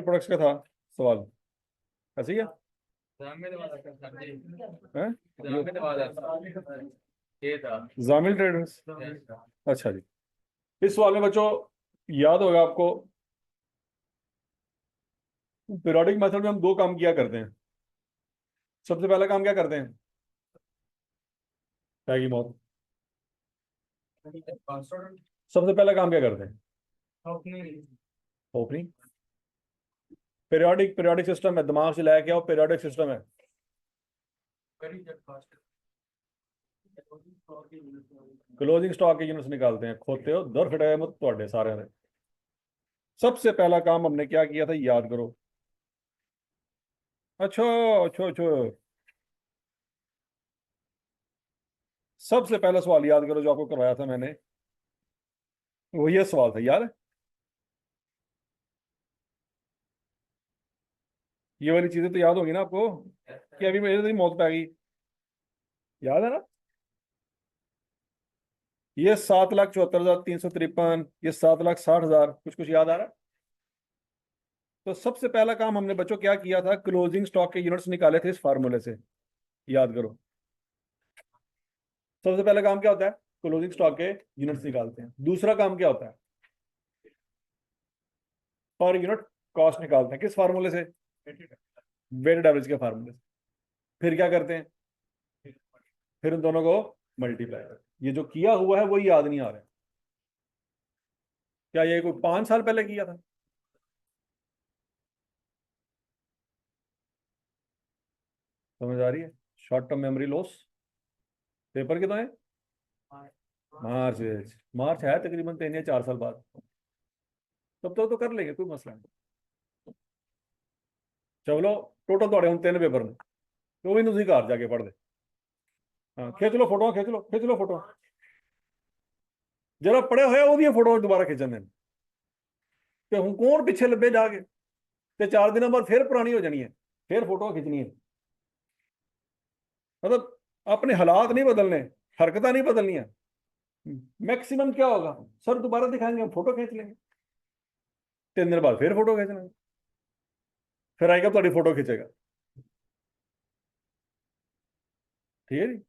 Products का था सवाल, ऐसे ही है? जामिल ट्रेडर्स। अच्छा जी, इस सवाल में बच्चों याद होगा आपको, पीरियोडिक मेथड में हम दो काम किया करते हैं। सबसे पहला काम क्या करते हैं? क्या की मौत। सबसे पहला काम क्या करते हैं? ओपनिंग। पीरियोडिक सिस्टम है, दिमाग से लाया क्या हो, पीरियोडिक सिस्टम है। क्लोजिंग स्टॉक के यूनिट्स निकालते हैं, खोते हो दर फिटाए मत तोड़े सारे ने। सबसे पहला काम हमने क्या किया था, याद करो। अच्छा अच्छा अच्छा, सबसे पहला सवाल याद करो जो आपको करवाया था मैंने, वो ये सवाल था यार। ये वाली चीजें तो याद होगी ना आपको, कि अभी मेरे तो मौत पे आ गई, याद है ना? ये 7,74,353, ये 7,60,000, कुछ कुछ याद आ रहा है? तो सबसे पहला काम हमने बच्चों क्या किया था, क्लोजिंग स्टॉक के यूनिट्स निकाले थे इस फार्मूले से, याद करो। सबसे पहला काम क्या होता है, क्लोजिंग स्टॉक के यूनिट्स निकालते हैं। दूसरा काम क्या होता है, पर यूनिट कॉस्ट निकालते हैं, किस फार्मूले से? वेटेड एवरेज के फार्मूले से। फिर क्या करते हैं, फिर उन दोनों को मल्टीप्लाई करते हैं। ये जो किया हुआ है वही याद नहीं आ रहा है। क्या ये कोई 5 साल पहले किया था? समझ आ रही है? Short term memory loss. Paper कितना है? मार्च। मार्च है तकरीबन 3 या 4 साल बाद, तब तो कर लेंगे, कोई मसला नहीं। चलो, टोटल तो हम 3 पेपर में, तो भी तुम घर जाके पढ़ दे। हाँ, खींच लो फोटो, खींच लो, खींच लो फोटो। जरा पढ़े हुए वो फोटो दोबारा खींचन देन, कि हूँ कौन पिछे लब्बे जाके, ते 4 दिन बाद फिर पुरानी हो जानी है, फिर फोटो खींचनी है। मतलब अपने हालात नहीं बदलने, हरकत नहीं बदलनी है। मैक्सिमम क्या होगा, सर दोबारा दिखाएंगे, हम फोटो खींच लेंगे, 3 दिन बाद फिर फोटो खींच लेंगे, फिर आएगा तो फोटो खींचेगा। ठीक है जी।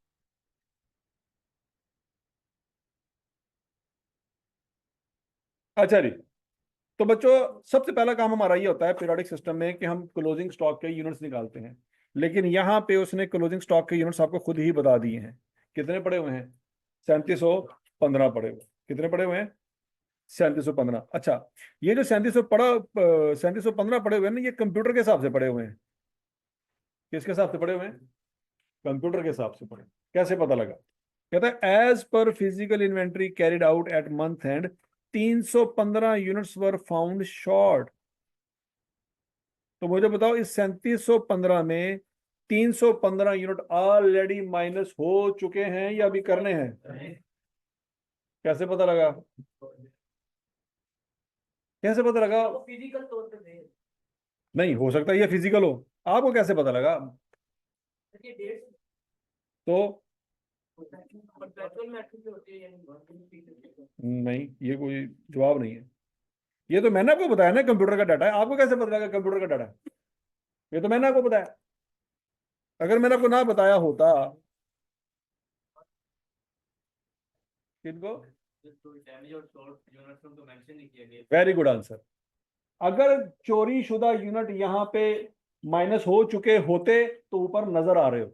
अच्छा जी, तो बच्चों सबसे पहला काम हमारा ये होता है पीरियोडिक सिस्टम में कि हम क्लोजिंग स्टॉक के यूनिट्स निकालते हैं। लेकिन यहाँ पे उसने क्लोजिंग स्टॉक के यूनिट्स आपको खुद ही बता दिए हैं। कितने पड़े हुए हैं? 3715 पड़े हुए। कितने पड़े हुए हैं? 3715। अच्छा, ये जो 3715 पड़े हुए हैं ना, ये कंप्यूटर के हिसाब से पड़े हुए हैं। किसके हिसाब से पड़े हुए हैं? कंप्यूटर के हिसाब से पड़े। कैसे पता लगा? कहता है as per physical inventory carried out at month end 315 units were found short. तो मुझे बताओ, इस 3715 में 315 यूनिट ऑलरेडी माइनस हो चुके हैं या अभी करने हैं? कैसे पता लगा? कैसे पता लगा? फिजिकल तौर पे नहीं हो सकता ये फिजिकल हो, आपको कैसे पता लगा? तो नहीं, ये कोई जवाब नहीं है। ये तो मैंने आपको बताया ना, कंप्यूटर का डाटा है। आपको कैसे पता लगा कंप्यूटर का डाटा है? ये तो मैंने आपको बताया। अगर मैंने आपको ना बताया होता। किनको? Very good answer. अगर चोरी शुदा यूनिट यहां पे माइनस हो चुके होते तो ऊपर नजर आ रहे हो।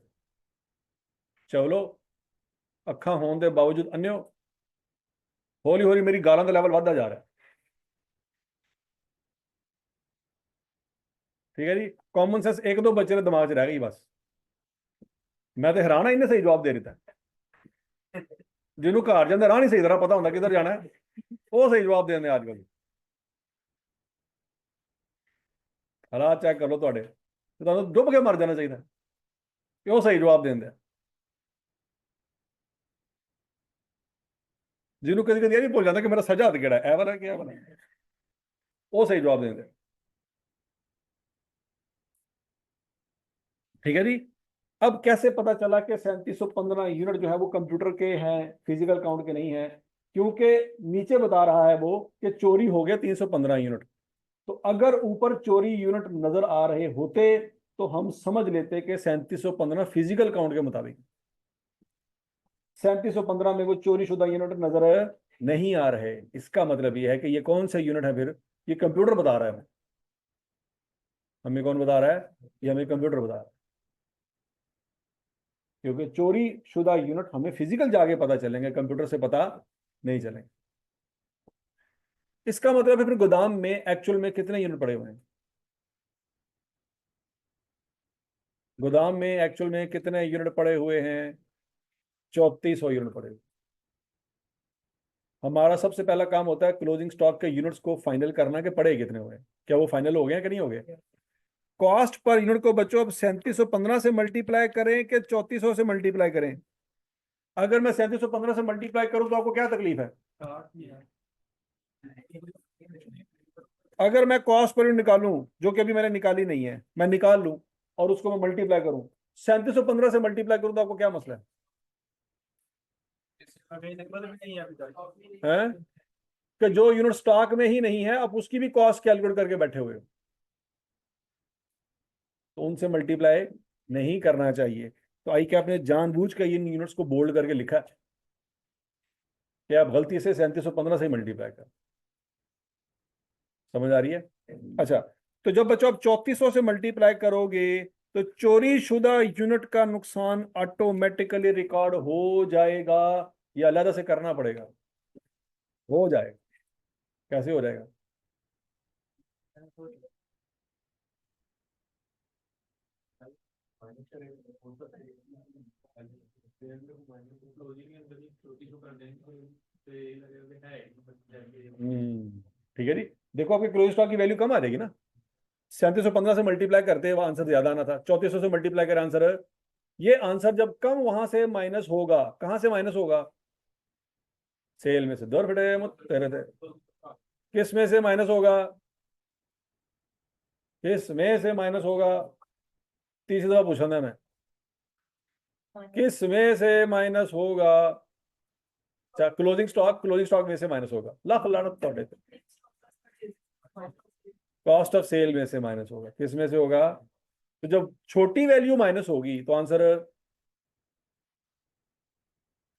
चलो, अखा होने के बावजूद अन्यो, हौली हौली मेरी गालों का लेवल बढ़ता जा रहा है। ठीक है जी, कॉमन सेंस एक दो बच्चे ने दिमाग च रह गई बस। मैं तो हैरान है, इन्हें सही जवाब दे रहा था। जिन्हों घर जाते राह नहीं सही तरह पता होंगे किधर जाना है, वो सही जवाब देने अजकल। हालात चेक कर लो थोड़े, तो डुब के मर जाना चाहिए, वो सही जवाब देंगे। जिन्हों कभी कभी ये भी भूल जाता कि मेरा सजा हथ केड़ा है, वाला क्या वाला, वो सही जवाब देंगे। ठीक है जी। अब कैसे पता चला कि 3715 यूनिट जो है वो कंप्यूटर के हैं, फिजिकल काउंट के नहीं है? क्योंकि नीचे बता रहा है वो कि चोरी हो गया 315 यूनिट। तो अगर ऊपर चोरी यूनिट नजर आ रहे होते तो हम समझ लेते कि 3715 फिजिकल काउंट के मुताबिक, 3715 में वो चोरी शुदा यूनिट नजर नहीं आ रहे। इसका मतलब ये है कि ये कौन सा यूनिट है फिर? ये कंप्यूटर बता रहा है हमें। हमें कौन बता रहा है? ये हमें कंप्यूटर बता रहा है, क्योंकि चोरी शुदा यूनिट हमें फिजिकल जाके पता चलेंगे, कंप्यूटर से पता नहीं चलेंगे। इसका मतलब है फिर गोदाम में एक्चुअल में कितने यूनिट पड़े हुए हैं? गोदाम में एक्चुअल में कितने यूनिट पड़े हुए हैं? 3400 यूनिट पड़े हुए। हमारा सबसे पहला काम होता है क्लोजिंग स्टॉक के यूनिट्स को फाइनल करना कि पड़े कितने हुए। क्या वो फाइनल हो गए कि नहीं हो गए? कॉस्ट पर यूनिट को बच्चों अब 3715 से मल्टीप्लाई करें कि 3400 से मल्टीप्लाई करें? अगर मैं 3715 से मल्टीप्लाई करूं तो आपको क्या तकलीफ है? अगर मैं कॉस्ट पर यूनिट निकालूं, जो कि अभी मैंने निकाली नहीं है, मैं निकाल लूं और उसको मैं मल्टीप्लाई करूं, 3715 से मल्टीप्लाई करूं तो आपको क्या मसला है? कि जो यूनिट स्टॉक में ही नहीं है आप उसकी भी कॉस्ट कैलकुलेट करके बैठे हुए हो, तो उनसे मल्टीप्लाई नहीं करना चाहिए। तो आई कैप ने जानबूझ कर इन यूनिट्स को बोल्ड करके लिखा है कि आप गलती से 3715 से मल्टीप्लाई कर। समझ आ रही है? अच्छा, तो जब बच्चों आप 3400 से मल्टीप्लाई करोगे तो चोरी शुदा यूनिट का नुकसान ऑटोमेटिकली रिकॉर्ड हो जाएगा या अलग से करना पड़ेगा? हो जाएगा। कैसे हो जाएगा? ठीक है जी। देखो आपके क्लोजिंग स्टॉक की वैल्यू कम आ जाएगी ना। 3715 से मल्टीप्लाई करते हैं, वो आंसर ज्यादा आना था। 3400 से मल्टीप्लाई कर आंसर, ये आंसर जब कम वहां से माइनस होगा, कहां से माइनस होगा? सेल में से। दौर फटे मुत तेरे थे। किस में से माइनस होगा? किस में से माइनस होगा? तीसरी दफा पूछा था मैं, किस में से माइनस होगा? क्लोजिंग स्टॉक में से माइनस होगा। लाख लानत तोड़े। कॉस्ट ऑफ सेल में से माइनस होगा। किस में से होगा? तो जब छोटी वैल्यू माइनस होगी तो आंसर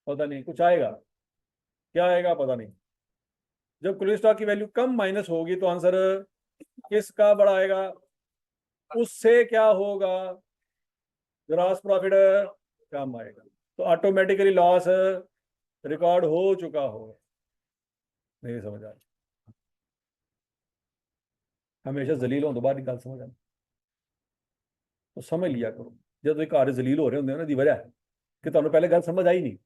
पता नहीं, कुछ आएगा। क्या आएगा पता नहीं। जब क्लोजिंग स्टॉक की वैल्यू कम माइनस होगी तो आंसर किसका बड़ा आएगा? उससे क्या होगा? ग्रॉस प्रॉफिट कम आएगा, तो ऑटोमेटिकली लॉस रिकॉर्ड हो चुका होगा। नहीं समझ आ रही? हमेशा जलील हो तो बाहर निकाल समझ आना, तो समझ लिया करो। जब तो घर जलील हो रहे होंगे ना, दी वजह है कि तुम्हें पहले गल समझ आई नहीं।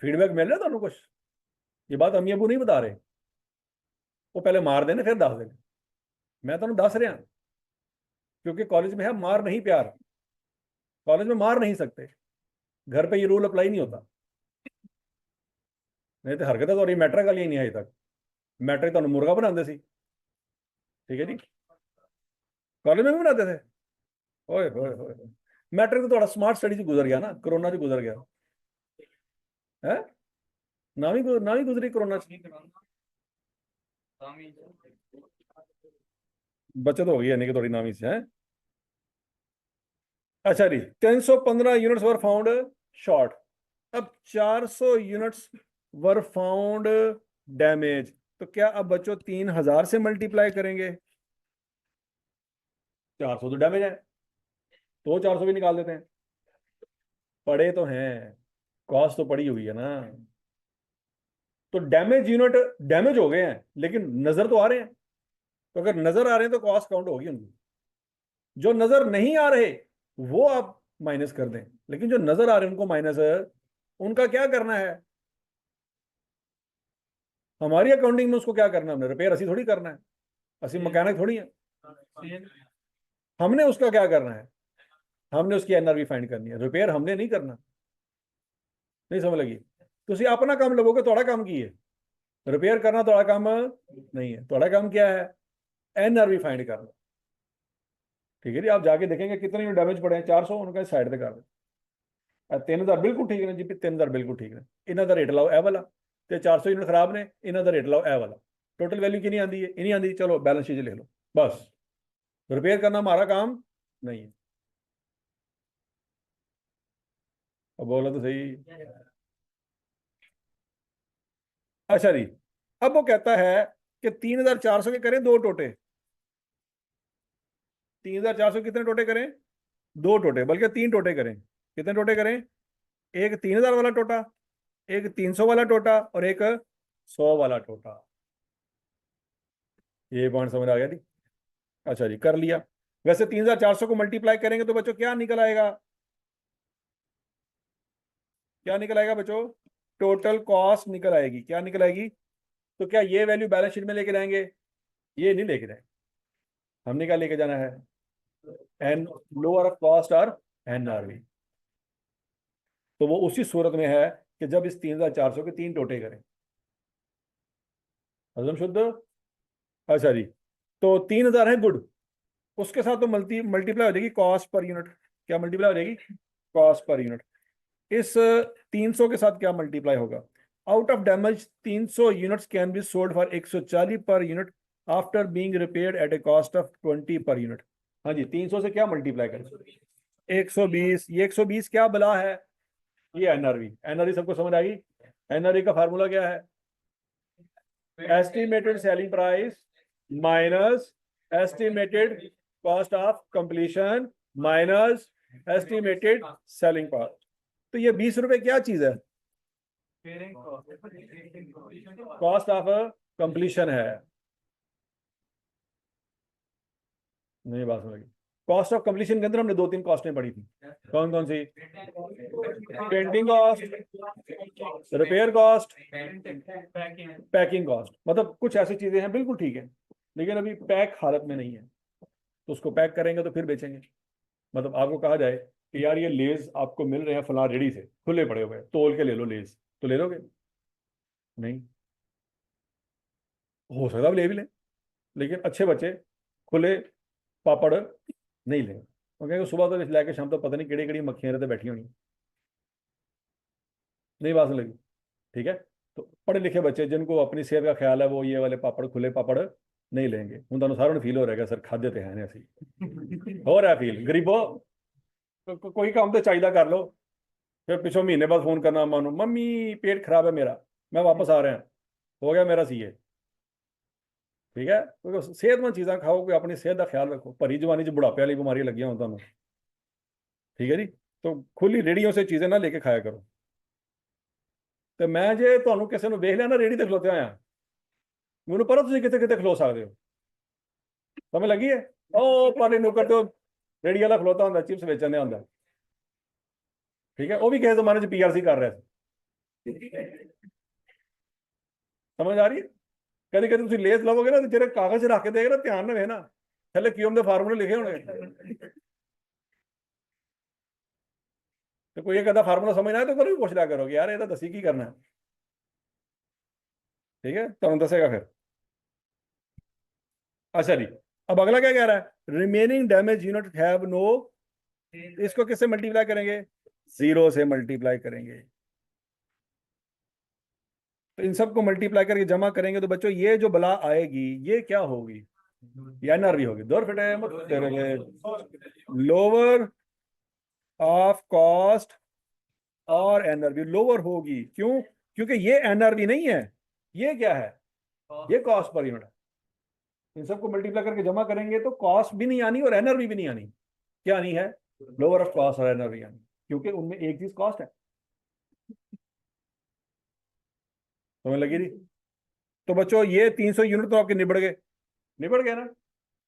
फीडबैक मिल रहा है तुम्हें कुछ? ये बात अम्मी अबू नहीं बता रहे, वो पहले मार देने फिर दस देने। मैं तुम्हें दस रहा, क्योंकि कॉलेज में है मार नहीं प्यार। कॉलेज में मार नहीं सकते, घर पे ये रूल अप्लाई नहीं होता। नहीं तो हरकत तो मैट्रिक वाली नहीं आई तक। मैट्रिक तो मुर्गा बनाते सी। ठीक है जी। कॉलेज में भी बनाते थे। ओए होए होए। मैट्रिक तो थोड़ा स्मार्ट स्टडी से गुजर गया ना, कोरोना से गुजर गया है। ना ही गुजरी कोरोना से। बचत हो गई है नहीं कि थोड़ी नामी से है। अच्छा जी, 315 यूनिट्स वर फाउंड शॉर्ट। अब 400 यूनिट्स वर फाउंड डैमेज। तो क्या अब बच्चों 3000 से मल्टीप्लाई करेंगे? 400 तो डैमेज है, तो 400 भी निकाल देते हैं। पड़े तो हैं, कॉस्ट तो पड़ी हुई है ना। तो डैमेज यूनिट डैमेज हो गए हैं लेकिन नजर तो आ रहे हैं। तो अगर नजर आ रहे हैं तो कॉस्ट काउंट होगी उनकी। जो नजर नहीं आ रहे वो आप माइनस कर दें, लेकिन जो नजर आ रहे हैं उनको माइनस है। उनका क्या करना है? हमारी अकाउंटिंग में उसको क्या करना है? हमने रिपेयर असी थोड़ी करना है, असी मैकेनिक थोड़ी है। हमने उसका क्या करना है? हमने उसकी एनआरवी फाइंड करनी है, रिपेयर हमने नहीं करना। नहीं समझ लगी? तुम अपना काम लगोगे, थोड़ा काम की है। रिपेयर करना थोड़ा काम नहीं है। थोड़ा काम क्या है? एनआरवी फाइंड करना। ठीक है जी। आप जाके देखेंगे कितने डैमेज पड़े हैं, 400, उनका साइड पे कर दे। 3000 बिल्कुल ठीक है जी, 3000 बिल्कुल ठीक है। इन्हों का रेट लाओ ए वाला, तो 400 यूनिट खराब ने, इन्हों का रेट लाओ ए वाला। टोटल वैल्यू की नहीं आती है, नहीं आती, चलो बैलेंस शीट ले लो, बस रिपेयर करना हमारा काम नहीं है। अब बोलो तो सही। अच्छा जी, अब वो कहता है कि 3,400 के करें दो टोटे। 3,400 कितने टोटे करें? दो टोटे, बल्कि तीन टोटे करें। कितने टोटे करें? एक 3,000 वाला टोटा, एक 300 वाला टोटा, और एक 100 वाला टोटा। ये पॉइंट समझ आ गया थी? अच्छा जी, कर लिया। वैसे 3,400 को मल्टीप्लाई करेंगे तो बच्चों क्या निकल आएगा? क्या निकल आएगा बच्चों? टोटल कॉस्ट निकल आएगी। क्या निकल आएगी? तो क्या ये वैल्यू बैलेंस शीट में लेके जाएंगे? ये नहीं लेके जाएंगे। हमने क्या लेके जाना है? एन लोअर ऑफ कॉस्ट और एनआरवी। तो वो उसी सूरत में है कि जब इस 3,400 के तीन टोटे करें। हजम शुद्ध? अच्छा जी, तो 3,000 है गुड, उसके साथ तो मल्टीप्लाई हो जाएगी कॉस्ट पर यूनिट। क्या मल्टीप्लाई हो जाएगी? Cost per unit. इस 300 के साथ क्या मल्टीप्लाई होगा? Out of damage 300 units can be sold for 140 per unit after being repaired at a cost of 20 per unit. हाँ जी, 300 से क्या मल्टीप्लाई करें? 120। ये 120 क्या बला है? ये एनआरवी। एनआरवी सबको समझ आ गई? एनआरवी का फार्मूला क्या है? Estimated selling price minus estimated cost of completion minus estimated selling cost. तो ये 20 रुपए क्या चीज है? कॉस्ट ऑफ कंप्लीशन है। नहीं, बात समझ। कॉस्ट ऑफ कंप्लीशन के अंदर हमने दो तीन कॉस्टें पढ़ी थी। कौन कौन सी? Painting cost, repair cost, packing cost. मतलब कुछ ऐसी चीजें हैं, बिल्कुल ठीक है, लेकिन अभी पैक हालत में नहीं है, तो उसको पैक करेंगे तो फिर बेचेंगे। मतलब आपको कहा जाए कि यार ये लेज आपको मिल रहे हैं फला रेडी से, खुले पड़े हुए, तोल के ले लो लेज, तो ले लोगे? नहीं। हो सकता है ले भी लें, लेकिन अच्छे बच्चे खुले पापड़ नहीं लेंगे। वो कहेंगे सुबह तो लेके शाम तो पता नहीं केड़ी केड़ी मक्खियां रहते बैठी होनी। नहीं, बात नहीं लगी? ठीक है। तो पढ़े लिखे बच्चे जिनको अपनी सेहत का ख्याल है वो ये वाले पापड़, खुले पापड़ नहीं लेंगे। हूँ तुहानू सारों फील हो रहा है सर खादे तो हैं असी हो रहा फील गरीबो। कोई काम तो चाहिए कर लो, फिर पिछों महीने बाद फोन करना मानो मम्मी पेट खराब है मेरा, मैं वापस आ रहा हूँ, हो गया मेरा सीए। ठीक है, क्योंकि सेहतमंद चीज़ा खाओ, कोई अपनी सेहत का ख्याल रखो। भरी जवानी च बुढ़ापे वाली बीमारियां लगियां हो तुहानू। ठीक है जी, तो खुली रेहड़ियों से चीज़ें ना लेके खाया करो। तो मैं जे ਤੁਹਾਨੂੰ ਕਿਸੇ ਨੂੰ ਵੇਖ ਲਿਆ ਨਾ ਰੇੜੀ ਤੇ ਖਲੋਤੇ ਹੋਇਆ, ਮੈਨੂੰ ਪਤਾ ਤੁਸੀਂ ਕਿੱਥੇ ਕਿੱਥੇ ਖਲੋ ਸਕਦੇ ਹੋ। ਸਮਝ ਲੱਗੀ ਹੈ? ਉਹ ਪਾਣੀ ਨੁੱਕਰ ਤੇ ਰੇੜੀ ਵਾਲਾ ਖਲੋਤਾ ਹੁੰਦਾ, ਚਿਪਸ ਵੇਚਣ ਦੇ ਹੁੰਦਾ। ਠੀਕ ਹੈ, ਉਹ ਵੀ ਕਿਸੇ ਜ਼ਮਾਨੇ 'ਚ ਪੀਆਰਸੀ ਕਰ ਰਿਹਾ ਸੀ। ਸਮਝ ਆ ਰਹੀ ਹੈ? ਕਦੀ ਕਦੀ ਤੁਸੀਂ ਲੇਸ ਲਵੋਗੇ ਨਾ ਤੇ ਜਿਹੜੇ ਕਾਗਜ਼ ਰੱਖ ਕੇ ਦੇਖ ਨਾ, ਧਿਆਨ ਨਾਲ ਵੇਖ ਨਾ, ਥੱਲੇ ਕਿਉਮ ਦੇ ਫਾਰਮੂਲੇ ਲਿਖੇ ਹੋਣਗੇ। तो कोई एक आधा फार्मूला समझना है तो करो भी पूछ लिया करो कि यार ये तो दसी की करना है। ठीक है, तो दसेगा फिर। अच्छा जी, अब अगला क्या कह रहा है? Remaining damage unit have no, इसको किससे मल्टीप्लाई करेंगे? 0 से मल्टीप्लाई करेंगे। तो इन सबको मल्टीप्लाई करके जमा करेंगे तो बच्चों ये जो बला आएगी ये क्या होगी? ये एनआरवी होगी। दौर फिटे लोअर ऑफ कॉस्ट और एनआरवी लोअर होगी। क्यों? क्योंकि ये एनआरवी नहीं है, ये क्या है? ये कॉस्ट पर यूनिट है। इन सबको मल्टीप्लाई करके जमा करेंगे तो कॉस्ट भी नहीं आनी और एनआरवी भी नहीं आनी। क्या आनी है? लोअर ऑफ कॉस्ट और एनआरवी आनी, क्योंकि उनमें एक चीज कॉस्ट है। समझ लगी थी? तो बच्चों ये 300 यूनिट तो आपके निबड़ गए, निबड़ गए ना।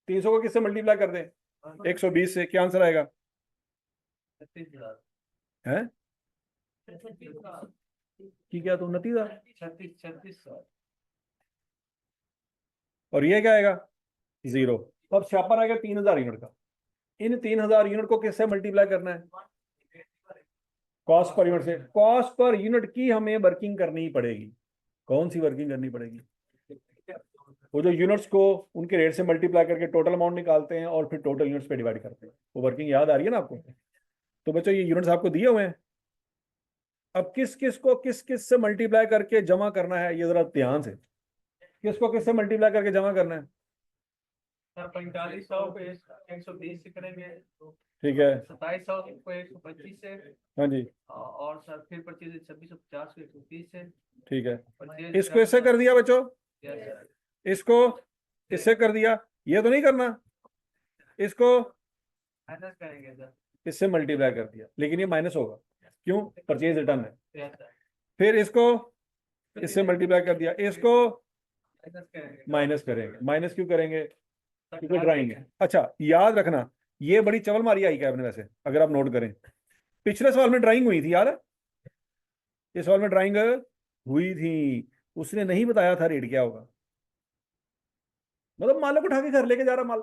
300 को किससे मल्टीप्लाई कर दें? 120 से। क्या आंसर आएगा? है कि क्या? तो 29,000। और ये क्या आएगा? 0। अब छापर आएगा 3,000 यूनिट का। इन 3,000 यूनिट को किससे मल्टीप्लाई करना है? कॉस्ट पर यूनिट से। कॉस्ट पर यूनिट की हमें वर्किंग करनी पड़ेगी। कौन सी वर्किंग करनी पड़ेगी? वो जो यूनिट्स को उनके रेट से मल्टीप्लाई करके टोटल अमाउंट निकालते हैं और फिर टोटल यूनिट्स पे डिवाइड करते हैं। वो वर्किंग याद आ रही है ना आपको? तो बच्चों ये यूनिट्स आपको दिए हुए हैं। अब किस किस को किस किस से मल्टीप्लाई करके जमा करना है ये जरा ध्यान से। किसको किससे मल्टीप्लाई करके जमा करना है? सर 4500 को 120 से करेंगे, ठीक है। 2700 को 125 से, हाँ जी। और सर फिर 2650 को 130 से। ठीक है, परचेज इसको ऐसे कर दिया बच्चों, यस सर। इसको इससे कर दिया, ये तो नहीं करना, इसको माइनस करेंगे सर। इससे मल्टीप्लाई कर दिया, लेकिन ये माइनस होगा, क्यों? परचेज रिटर्न है। Yes sir. फिर इसको इससे मल्टीप्लाई कर दिया, इसको माइनस करेंगे। माइनस करेंगे। माइनस क्यों करेंगे? सर, क्योंकि ड्राइंग है। अच्छा, याद रखना, ये बड़ी चवल मारी आई कैब ने वैसे, अगर आप नोट करें, पिछले सवाल में ड्राइंग हुई थी, याद है? इस सवाल में ड्राइंग हुई थी, उसने नहीं बताया था रेट क्या होगा। मतलब माल को उठा के घर लेके जा रहा माल,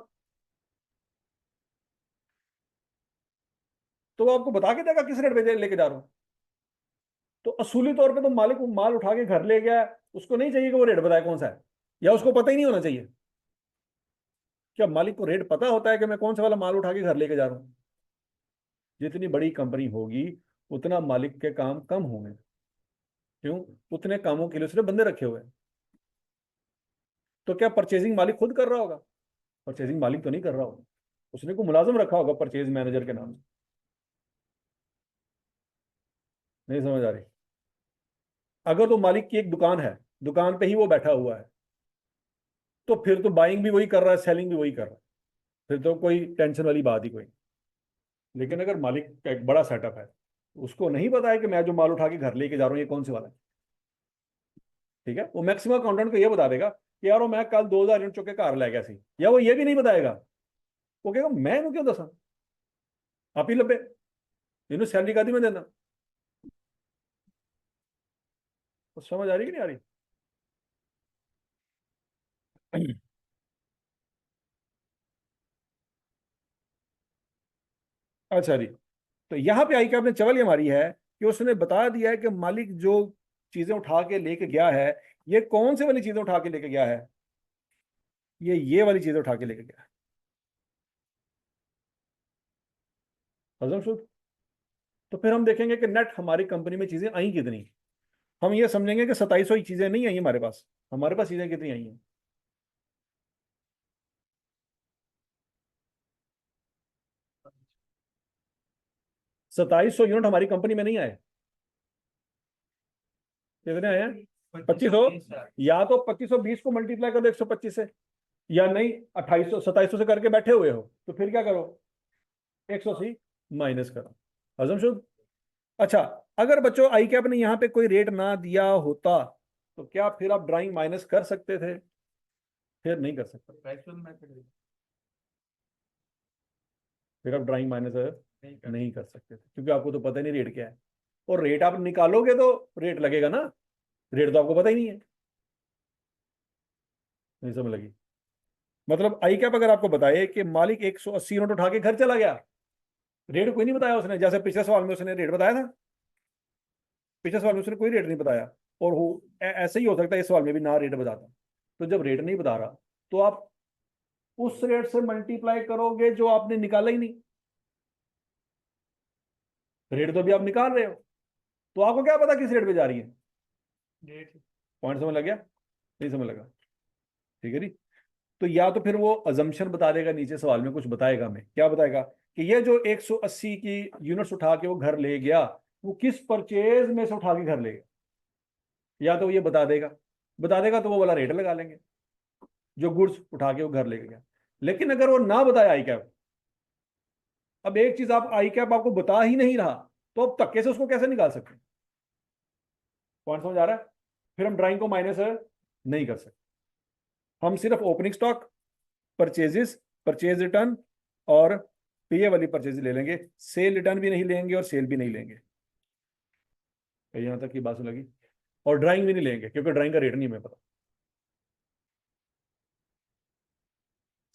तो वो आपको बता के देगा किस रेट पे लेके जा रहा हूं। तो असूली तौर पे तो मालिक वो माल उठा के घर ले गया, उसको नहीं चाहिए कि वो रेट बताए कौन सा है, या उसको पता ही नहीं होना चाहिए। क्या मालिक को रेट पता होता है कि मैं कौन सा वाला माल उठा के घर लेके जा रहा हूं? जितनी बड़ी कंपनी होगी उतना मालिक के काम कम होंगे, क्यों? उतने कामों के लिए उसने बंदे रखे हुए हैं। तो क्या परचेजिंग मालिक खुद कर रहा होगा? परचेजिंग मालिक तो नहीं कर रहा होगा, उसने को मुलाजिम रखा होगा परचेज मैनेजर के नाम से। नहीं समझ आ रही? अगर तो मालिक की एक दुकान है, दुकान पे ही वो बैठा हुआ है, तो फिर तो बाइंग भी वही कर रहा है, सेलिंग भी वही कर रहा है, फिर तो कोई टेंशन वाली बात ही कोई नहीं। लेकिन अगर मालिक का एक बड़ा सेटअप है, उसको नहीं पता है कि मैं जो माल उठा के घर लेके जा रहा हूँ ये कौन से वाला है, ठीक है, वो मैक्सिमम अकाउंटेंट को ये बता देगा कि यार वो मैं कल 2000 यूनिट चुके घर ले गया सी, या वो ये भी नहीं बताएगा, वो कहेगा मैं इन्हें क्यों दसा, आप ही लबे, इन्हें सैलरी का दी मैं देना। तो समझ आ रही कि नहीं आ रही? अच्छा जी, तो यहां पे आई कि आपने चवल ये मारी है कि उसने बता दिया है कि मालिक जो चीजें उठा के लेके गया है, ये कौन से वाली चीजें उठा के लेके गया है, ये वाली चीजें उठा के लेके गया है। हजम शुद्ध। तो फिर हम देखेंगे कि नेट हमारी कंपनी में चीजें आई कितनी। हम ये समझेंगे कि 2700 ही चीजें नहीं आई हमारे पास, हमारे पास चीजें कितनी आई हैं? 2700 यूनिट हमारी कंपनी में नहीं आए। कितने आए हैं? 2500। या तो 2520 को मल्टीप्लाई कर दो 125 से, या नहीं 2800 2700 से करके बैठे हुए हो, तो फिर क्या करो, 180 माइनस करो। हजम शुद्ध। अच्छा, अगर बच्चों आई कैप ने यहाँ पे कोई रेट ना दिया होता, तो क्या फिर आप ड्राइंग माइनस कर सकते थे? फिर नहीं कर सकते, फिर आप ड्राइंग माइनस नहीं कर सकते थे, क्योंकि आपको तो पता ही नहीं रेट क्या है, और रेट आप निकालोगे तो रेट लगेगा ना, रेट तो आपको पता ही नहीं है। नहीं समझ लगी? मतलब आई कैप अगर आपको बताए कि मालिक 180 यूनिट उठा के घर चला गया, रेट कोई नहीं बताया उसने, जैसे पिछले सवाल में उसने रेट बताया था, पिछले सवाल में उसने कोई रेट नहीं बताया, और वो ऐसे ही हो सकता है इस सवाल में भी ना रेट बताता। तो जब रेट नहीं बता रहा, तो आप उस रेट से मल्टीप्लाई करोगे जो आपने निकाला ही नहीं, रेट तो भी आप निकाल रहे हो, तो आपको क्या पता किस रेट पे जा रही है? डेट। पॉइंट समझ लग गया? नहीं समझ लगा? ठीक है जी। तो या तो फिर वो अजम्पशन बता देगा, नीचे सवाल में कुछ बताएगा, हमें क्या बताएगा कि ये जो 180 की यूनिट्स उठा के वो घर ले गया, वो किस परचेज में से उठा के घर ले गया, या तो ये बता देगा, बता देगा तो वो वाला रेट लगा लेंगे जो गुड्स उठा के वो घर ले गया। लेकिन अगर वो ना बताया आई कैप, अब एक चीज आप आई कैप आपको बता ही नहीं रहा, तो अब धक्के से उसको कैसे निकाल सकते हैं? पॉइंट समझ आ रहा है? फिर हम ड्राइंग को माइनस नहीं कर सकते, हम सिर्फ opening stock, purchases, purchase return और पे वाली परचेज ले लेंगे, सेल रिटर्न भी नहीं लेंगे और सेल भी नहीं लेंगे। यहां तक की बात सुन लगी? और ड्राइंग भी नहीं लेंगे, क्योंकि ड्राइंग का रेट नहीं हमें पता।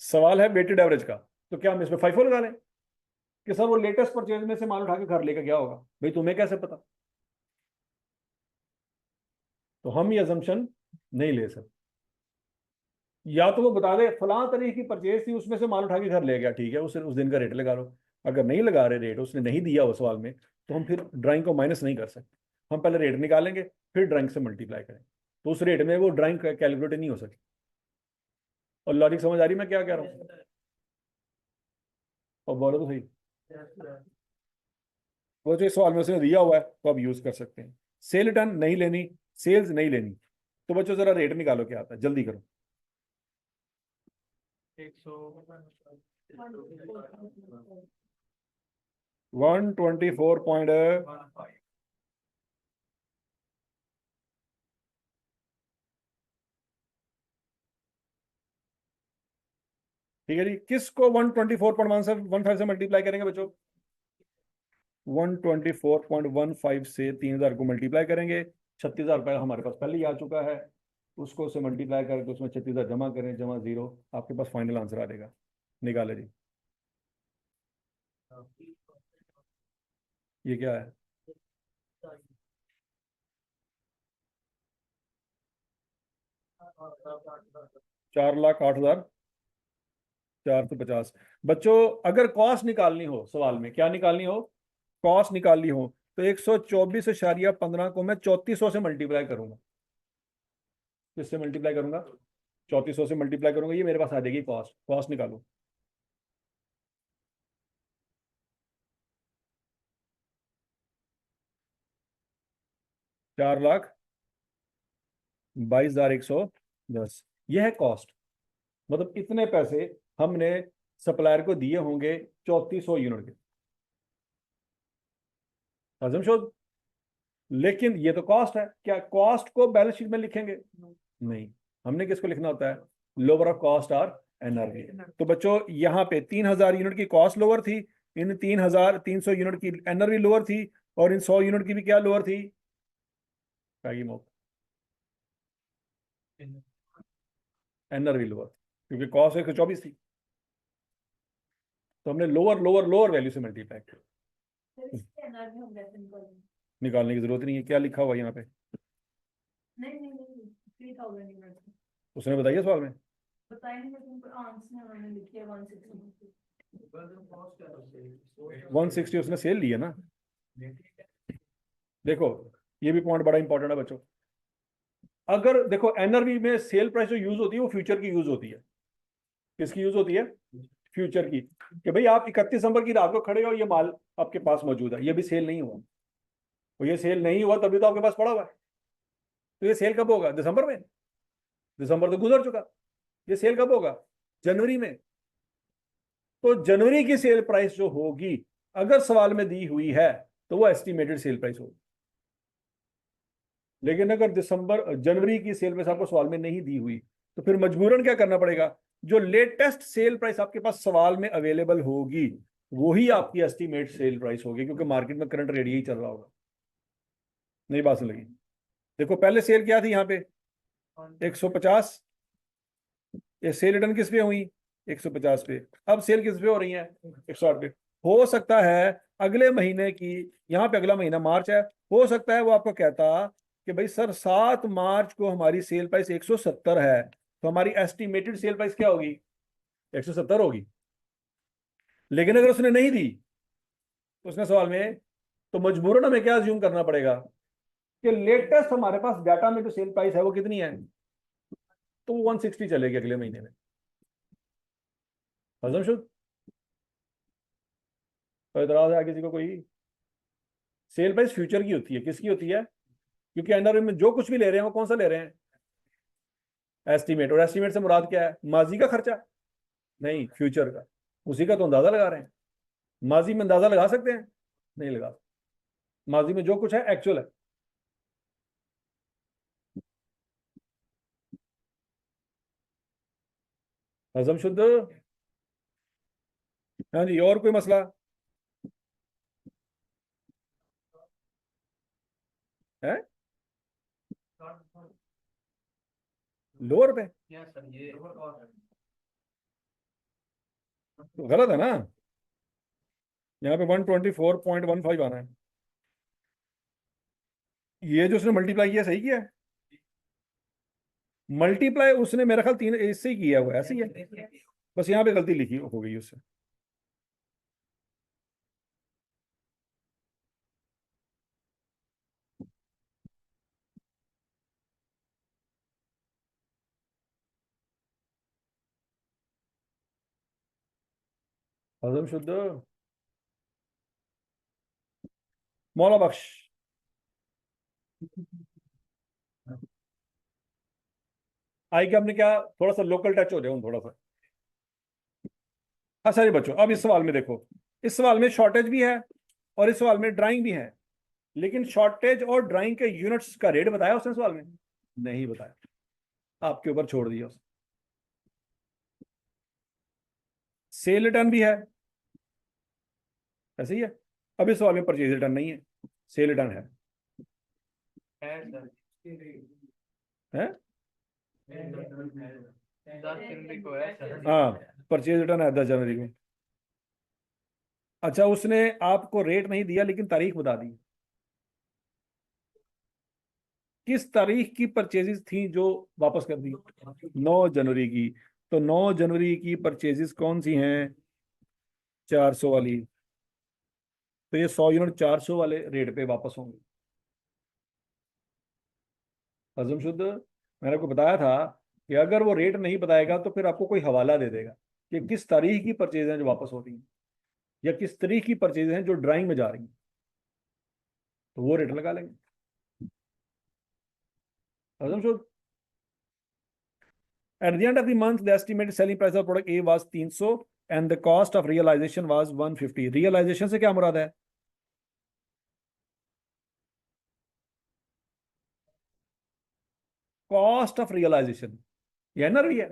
सवाल है वेटेड एवरेज का, तो क्या हम इसमें फाइफो लगा लें कि सर वो लेटेस्ट परचेज में से माल उठा के घर लेकर गया होगा? भाई तुम्हें कैसे पता? तो हम ये अजम्पशन नहीं ले सकते। या तो वो बता दे फलां तारीख की परचेज थी, उसमें से माल उठा के घर ले गया, ठीक है, उस दिन का रेट लगा लो। अगर नहीं लगा रहे रेट, उसने नहीं दिया वो सवाल में, तो हम फिर ड्राइंग को माइनस नहीं कर सकते, हम पहले रेट निकालेंगे फिर ड्राइंग से मल्टीप्लाई करेंगे। तो उस रेट में वो ड्राइंग कैलकुलेट नहीं हो सकती। और लॉजिक समझ आ रही मैं क्या कह रहा हूँ? और बोलो तो सही। वो जो इस सवाल में उसने दिया हुआ है तो आप यूज कर सकते हैं। सेल रिटर्न नहीं लेनी, सेल्स नहीं लेनी, तो बच्चों जरा रेट निकालो क्या आता है, जल्दी करो। 124 ठीक है जी। किसको 124.1 से 15 से मल्टीप्लाई करेंगे बच्चों? 124.15 से 3,000 को मल्टीप्लाई करेंगे। 36,000 रुपये हमारे पास पहले ही आ चुका है। उसको से मल्टीप्लाई करके उसमें 36,000 जमा करें, जमा जीरो, आपके पास फाइनल आंसर आ जाएगा। निकाले जी। ये क्या है? 4,08,450। बच्चों अगर कॉस्ट निकालनी हो, सवाल में क्या निकालनी हो, कॉस्ट निकालनी हो, तो 124.15 को मैं 3400 से मल्टीप्लाई करूंगा। किससे मल्टीप्लाई करूंगा? 3400 से मल्टीप्लाई करूंगा, ये मेरे पास आ जाएगी कॉस्ट। कॉस्ट निकालो। 4,22,110, यह है कॉस्ट। मतलब इतने पैसे हमने सप्लायर को दिए होंगे 3400 यूनिट के। हजम शोध। लेकिन ये तो कॉस्ट है, क्या कॉस्ट को बैलेंस शीट में लिखेंगे? नहीं। हमने किसको लिखना होता है? लोअर ऑफ कॉस्ट और एनआरवी। तो बच्चों यहाँ पे 3,000 यूनिट की कॉस्ट लोअर थी, इन 3,300 यूनिट की एनआरवी लोअर थी, और इन 100 यूनिट की भी क्या लोअर थी? एनआरवी लोअर, क्योंकि कॉस्ट 124 थी। तो हमने लोअर लोअर लोअर वैल्यू से मल्टीप्लाई किया। निकालने की जरूरत नहीं है, क्या लिखा हुआ यहाँ पे? उसने बताइए सवाल में। 160 उसने सेल लिया ना। देखो ये भी पॉइंट बड़ा इंपॉर्टेंट है बच्चों। अगर देखो एनआरवी में सेल प्राइस जो यूज होती है वो फ्यूचर की यूज होती है। किसकी यूज होती है? फ्यूचर की। कि भाई आप 31 दिसंबर की रात को खड़े हो, ये माल आपके पास मौजूद है, ये भी सेल नहीं हुआ। और ये सेल नहीं हुआ तभी तो आपके पास पड़ा हुआ है। तो ये सेल कब होगा? दिसंबर में? दिसंबर तो गुजर चुका। ये सेल कब होगा? जनवरी में। तो जनवरी की सेल प्राइस जो होगी, अगर सवाल में दी हुई है, तो वो एस्टिमेटेड सेल प्राइस होगी। लेकिन अगर दिसंबर जनवरी की सेल प्राइस आपको सवाल में नहीं दी हुई, तो फिर मजबूरन क्या करना पड़ेगा? जो लेटेस्ट सेल प्राइस आपके पास सवाल में अवेलेबल होगी, वही आपकी एस्टिमेट सेल प्राइस होगी, क्योंकि मार्केट में करंट रेट यही चल रहा होगा। नहीं बात लगी? देखो पहले सेल क्या थी यहाँ पे? 150। ये सेल रिटर्न किस पे हुई? 150 पे। अब सेल किस पे हो रही है? 108 पे। हो सकता है अगले महीने की, यहाँ पे अगला महीना मार्च है, हो सकता है वो आपको कहता कि भाई सर 7 मार्च को हमारी सेल प्राइस 170 है, तो हमारी एस्टिमेटेड सेल प्राइस क्या होगी? 170 होगी। लेकिन अगर उसने नहीं दी, तो उसने सवाल में, तो मजबूरन हमें क्या अज्यूम करना पड़ेगा कि लेटेस्ट हमारे पास डाटा में जो सेल प्राइस है वो कितनी है, तो वो 160 चलेगी अगले महीने में। हजम शुद्ध? तो इतराज है किसी को कोई? सेल प्राइस फ्यूचर की होती है, किसकी होती है? क्योंकि एनआरएम में जो कुछ भी ले रहे हैं वो कौन सा ले रहे हैं? एस्टीमेट। और एस्टीमेट से मुराद क्या है? माजी का खर्चा? नहीं, फ्यूचर का। उसी का तो अंदाजा लगा रहे हैं। माजी में अंदाजा लगा सकते हैं? नहीं लगा सकते। माजी में जो कुछ है एक्चुअल है। हजम शुद्ध? हाँ जी, और कोई मसला है? लोअर पे? तो गलत है ना। यहाँ पे 124.15 आना है। ये जो उसने मल्टीप्लाई किया सही किया है। मल्टीप्लाई उसने मेरा ख्याल 3 इससे ही किया हुआ है, ऐसे ही है। बस यहाँ पे गलती लिखी हो गई उससे। हजम शुद्ध। मौला बख्श। आई के आपने क्या, थोड़ा सा लोकल टच हो जाए थोड़ा सा। अच्छा जी बच्चों, अब इस सवाल में देखो, इस सवाल में शॉर्टेज भी है और इस सवाल में ड्राइंग भी है, लेकिन शॉर्टेज और ड्राइंग के यूनिट्स का रेट बताया उसने सवाल में? नहीं बताया, आपके ऊपर छोड़ दिया उसने। सेल रिटर्न भी है, ऐसे ही है। अब इस सवाल में परचेज रिटर्न नहीं है, सेल रिटर्न है। है 10 जनवरी को है सर। हाँ, परचेज रिटर्न है 10 जनवरी को। अच्छा, उसने आपको रेट नहीं दिया लेकिन तारीख बता दी। किस तारीख की परचेजेस थी जो वापस कर दी? 9 जनवरी की। तो 9 जनवरी की परचेजेस कौन सी हैं? 400 वाली। तो ये 100 यूनिट 400 वाले रेट पे वापस होंगे। हजम शुद्ध। मैंने आपको बताया था कि अगर वो रेट नहीं बताएगा तो फिर आपको कोई हवाला दे देगा कि किस तारीख की परचेज हैं जो वापस हो रही हैं, या किस तारीख की परचेज हैं जो ड्राइंग में जा रही हैं, तो वो रेट लगा लेंगे। हजम शुद्ध। At the end of the month, the estimated selling price of product A was 300 and the cost of realization was 150. Realization से क्या मुराद है? कॉस्ट ऑफ रियलाइजेशन, ये ना रही है,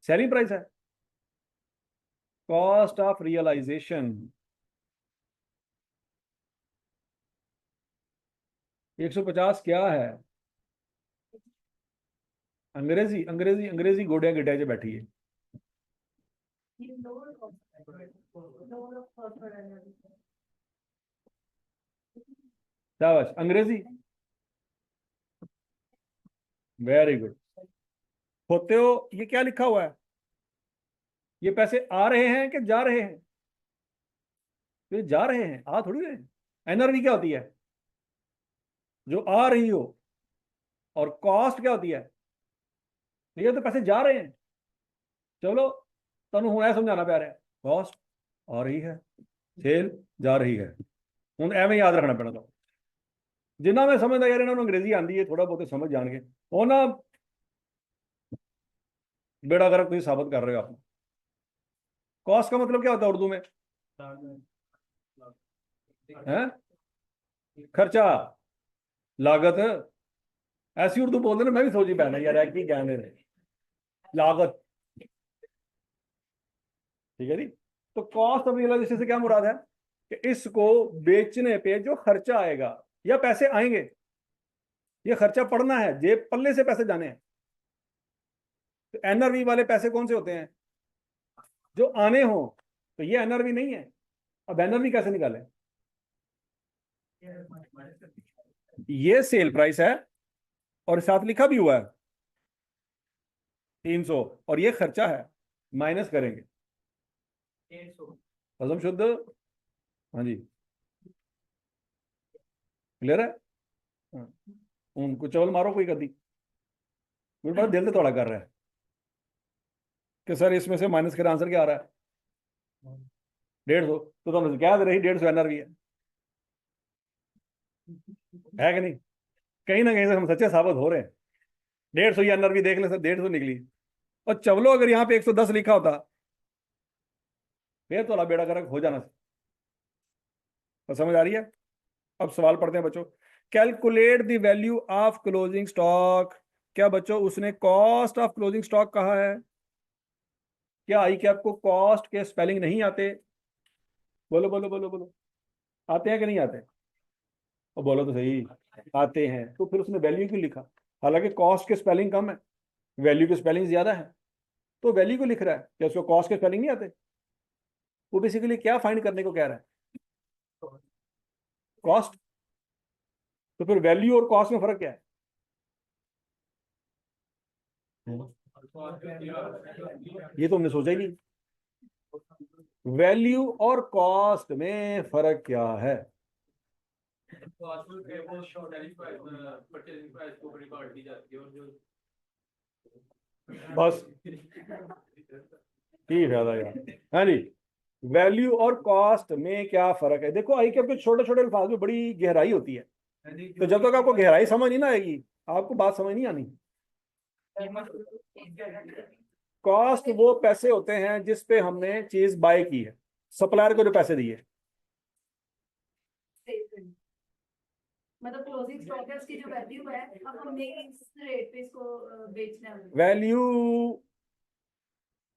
सेलिंग प्राइस है। कॉस्ट ऑफ रियलाइजेशन 150 क्या है? अंग्रेजी अंग्रेजी अंग्रेजी गोड़िया गिटाए जो बैठी है। शाबाश, अंग्रेजी। Very good. होते हो, ये क्या लिखा हुआ है? ये पैसे आ रहे हैं कि जा रहे हैं? तो ये जा रहे हैं, आ थोड़ी रहे हैं। एनआरवी क्या होती है? जो आ रही हो। और कॉस्ट क्या होती है? तो ये तो पैसे जा रहे हैं। चलो, तनु हूं ऐ समझाना पै रहा है। कॉस्ट आ रही है, सेल जा रही है। हूं एवं याद रखना पैना। तो जिन्ना मैं समझदा यार इन्होंने अंग्रेजी आंदी है, थोड़ा बहुत समझ जाएंगे वो ना, बेड़ा गर्क तुम साबित कर रहे हो आप। कॉस्ट का मतलब क्या होता है उर्दू में? है खर्चा, लागत। ऐसी उर्दू बोलते ना, मैं भी सोची पैना यार की कहने लागत। ठीक है जी। तो कॉस्ट ऑफ रियलाइजेशन से क्या मुराद है? कि इसको बेचने पे जो खर्चा आएगा या पैसे आएंगे, ये खर्चा पड़ना है, जेब पल्ले से पैसे जाने हैं। तो एनआरवी वाले पैसे कौन से होते हैं? जो आने हो। तो ये एनआरवी नहीं है। अब एनआरवी कैसे निकालें? ये सेल प्राइस है और साथ लिखा भी हुआ है 300, और ये खर्चा है, माइनस करेंगे। हजम शुद्ध। हाँ जी, क्लियर है। हाँ। उनको चवल मारो कोई कदी, कोई बड़ा दिल से थोड़ा कर रहा है कि सर इसमें से माइनस कर आंसर क्या आ रहा है? 150। तो तुम क्या दे रही 150 एनआरवी है कि नहीं? कहीं ना कहीं से हम सच्चे साबित हो रहे हैं। 150 एनआरवी देख ले सर, 150 निकली। और चवलो अगर यहाँ पे 110 लिखा होता फिर तो बेड़ा गर्क हो जाना। तो समझ आ रही है? अब सवाल पढ़ते हैं बच्चों। Calculate the value of closing stock. क्या बच्चों उसने कॉस्ट ऑफ क्लोजिंग स्टॉक कहा है? क्या आई कैप को कॉस्ट के स्पेलिंग नहीं आते? बोलो बोलो बोलो बोलो, आते हैं कि नहीं आते? और बोलो तो सही, आते हैं। तो फिर उसने वैल्यू क्यों लिखा? हालांकि कॉस्ट के स्पेलिंग कम है, वैल्यू की स्पेलिंग ज्यादा है, तो वैल्यू क्यों लिख रहा है? क्या उसको कॉस्ट के स्पेलिंग नहीं आते? वो बेसिकली क्या फाइंड करने को कह रहा है? कॉस्ट। तो फिर वैल्यू और कॉस्ट में फर्क क्या है? ये तो हमने सोचा ही नहीं। वैल्यू और कॉस्ट में फर्क क्या है? बस ठीक है यार। हाँ जी, वैल्यू और कॉस्ट में क्या फर्क है? देखो आई के छोटे छोटे अल्फाज में बड़ी गहराई होती है, तो जब तक आपको गहराई समझ नहीं ना आएगी आपको बात समझ नहीं आनी। कॉस्ट वो पैसे होते हैं जिस पे हमने चीज बाय की है, सप्लायर को जो पैसे दिए। मतलब क्लोजिंग स्टॉक है उसकी जो वैल्यू है, अब हमने इस रेट पे इसको बेचना है। वैल्यू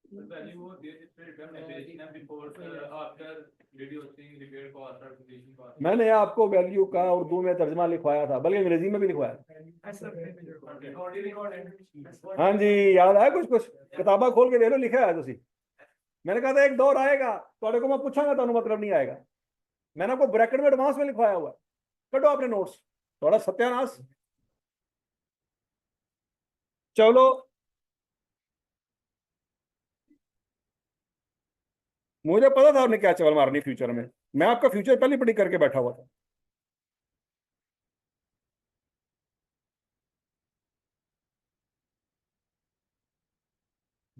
value वो देना before after reducing repair cost or acquisition cost. मैंने आपको वैल्यू का उर्दू में तर्जमा लिखवाया था, बल्कि अंग्रेजी में भी लिखवाया। हाँ जी, याद आया कुछ कुछ? किताबा खोल के ले लो, लिखा है तुसी। मैंने कहा था एक दौर आएगा तो को मैं पूछांगा तो मतलब नहीं आएगा। मैंने आपको ब्रैकेट में एडवांस में लिखवाया हुआ, कटो अपने नोट्स, थोड़ा सत्यानाश। चलो, मुझे पता था आपने क्या चवल मारनी फ्यूचर में, मैं आपका फ्यूचर पहले प्रेडिक्ट करके बैठा हुआ था।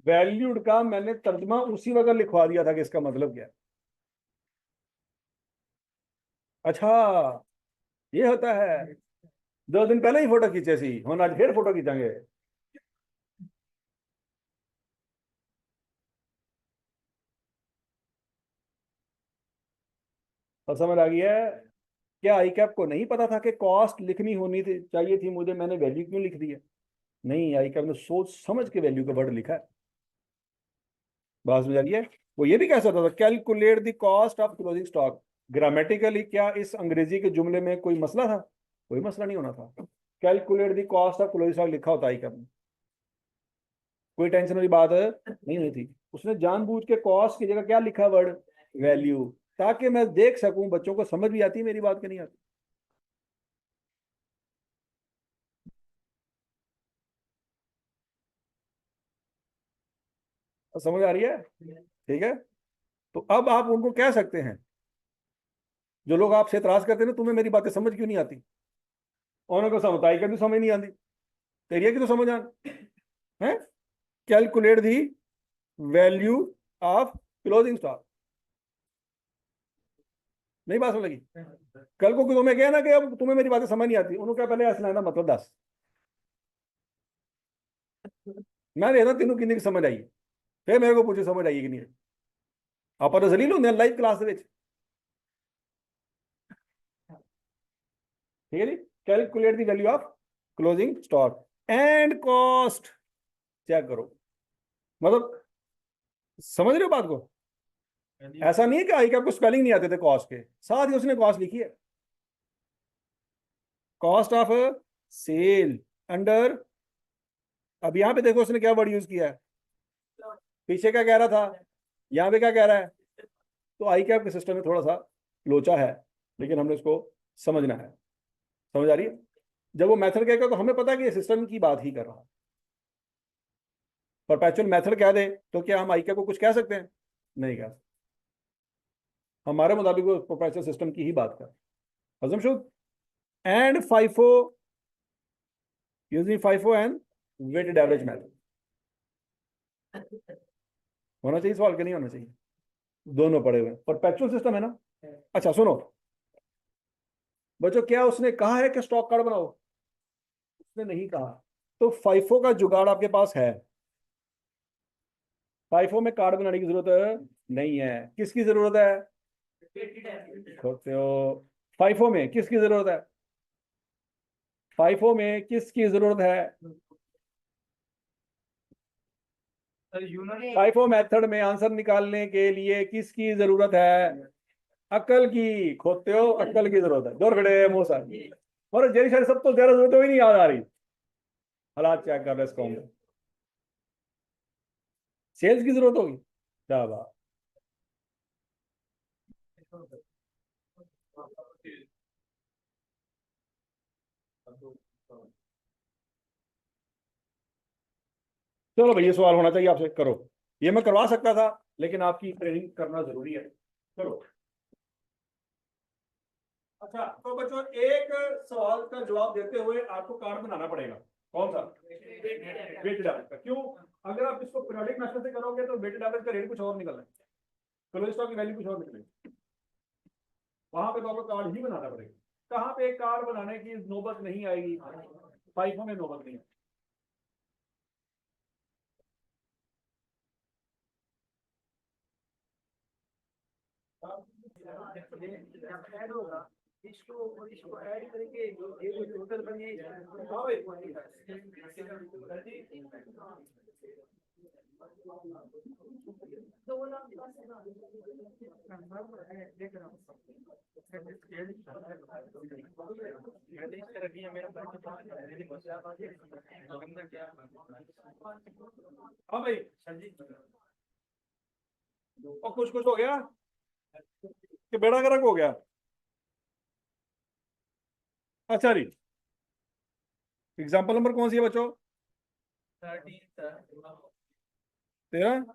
वैल्यूड का मैंने तर्जमा उसी वक्त लिखवा दिया था कि इसका मतलब क्या है। अच्छा, ये होता है। 2 दिन पहले ही फोटो खींचे सी, हम आज फिर फोटो खींचेंगे। और समझ आ गई है? क्या आई कैप को नहीं पता था कि कॉस्ट लिखनी होनी थी, चाहिए थी मुझे, मैंने वैल्यू क्यों लिख दी है? नहीं, आई कैप ने सोच समझ के वैल्यू का वर्ड लिखा है। बात समझ आ गई है? वो ये भी कह सकता था calculate the cost of closing stock. Grammatically क्या इस अंग्रेजी के जुमले में कोई मसला था? कोई मसला नहीं होना था। Calculate the cost of closing stock लिखा होता आई कैप ने, कोई टेंशन वाली बात नहीं हुई थी। उसने जानबूझ के कॉस्ट की जगह क्या लिखा वर्ड? वैल्यू, ताकि मैं देख सकूं बच्चों को समझ भी आती है मेरी बात कि नहीं आती। समझ आ रही है? ठीक है, तो अब आप उनको कह सकते हैं, जो लोग आपसे इतराज करते हैं ना, तुम्हें मेरी बातें समझ क्यों नहीं आती, उनको समझाई कर भी समझ नहीं आती, तेरी की तो समझ आ है। Calculate the value of closing stock. नहीं बात समझ लगी? कल को तुम्हें कहा ना कि अब तुम्हें मेरी बातें समझ नहीं आती, उन्होंने क्या पहले ऐसा ना मतलब दस मैं रहना तीनों किन्नी की समझ आई, फिर मेरे को पूछे समझ आई कि नहीं। आप तो जलील होंगे लाइव क्लास में। ठीक है जी, calculate the value of closing stock and cost. Check करो, मतलब समझ रहे हो बात को? ऐसा नहीं है कि आई के आपको स्पेलिंग नहीं आते थे कॉस्ट के, साथ ही उसने कॉस्ट लिखी है। कॉस्ट ऑफ सेल अंडर, अब यहां पे देखो उसने क्या वर्ड यूज किया है, पीछे क्या कह रहा था, यहां पे क्या कह रहा है। तो आई कैप के सिस्टम में थोड़ा सा लोचा है, लेकिन हमने उसको समझना है। समझ आ रही है? जब वो मेथड कहेगा तो हमें पता है कि ये सिस्टम की बात ही कर रहा है। परपेचुअल मेथड कह दे तो क्या हम आई कैप को कुछ कह सकते हैं? नहीं कह सकते। हमारे मुताबिक वो परपेचुअल सिस्टम की ही बात कर। हजम शुद्ध and FIFO, using FIFO and weighted average method. होना चाहिए सवाल के नहीं होना चाहिए? दोनों पड़े हुए परपेचुअल सिस्टम है ना। अच्छा सुनो बच्चों, क्या उसने कहा है कि स्टॉक कार्ड बनाओ? उसने नहीं कहा। तो फाइफो का जुगाड़ आपके पास है, फाइफो में कार्ड बनाने की जरूरत नहीं है। किसकी जरूरत है? खोते हो। फाइफो में किसकी जरूरत है? फाइफो में किसकी जरूरत है? फाइफो मेथड में आंसर निकालने के लिए किसकी जरूरत है? अकल की। खोते हो, अकल की जरूरत है। दूर खड़े मुंह सर, और जेरी शायद सब तो ज्यादा जरूरत ही नहीं याद आ रही। हालात चेक कर रहे इसको, सेल्स की जरूरत होगी। क्या बात। चलो भाई, ये सवाल होना चाहिए आपसे, करो। ये मैं करवा सकता था, लेकिन आपकी ट्रेनिंग करना जरूरी है। चलो अच्छा, तो बच्चों एक सवाल का जवाब देते हुए आपको कार्ड बनाना पड़ेगा। कौन सा? वेटेड एवरेज का। क्यों? अगर आप इसको पीरियोडिक मेथड से करोगे तो वेटेड एवरेज का रेट कुछ और निकलना है। क्लोजिंग स्टॉक की वैल्यू कुछ और निकले, वहां पे तो आपको कार्ड ही बनाना पड़ेगा। कहाँ पे कार्ड बनाने की नौबत नहीं आएगी, फाइफो में नौबत नहीं। ऐड होगा इसको ऐड करके ये जो टोटल बने हाँ भाई, और कुछ कुछ हो गया कि बेड़ा गर्क हो गया। अच्छा जी, एग्जाम्पल नंबर कौन सी है बच्चों? 13।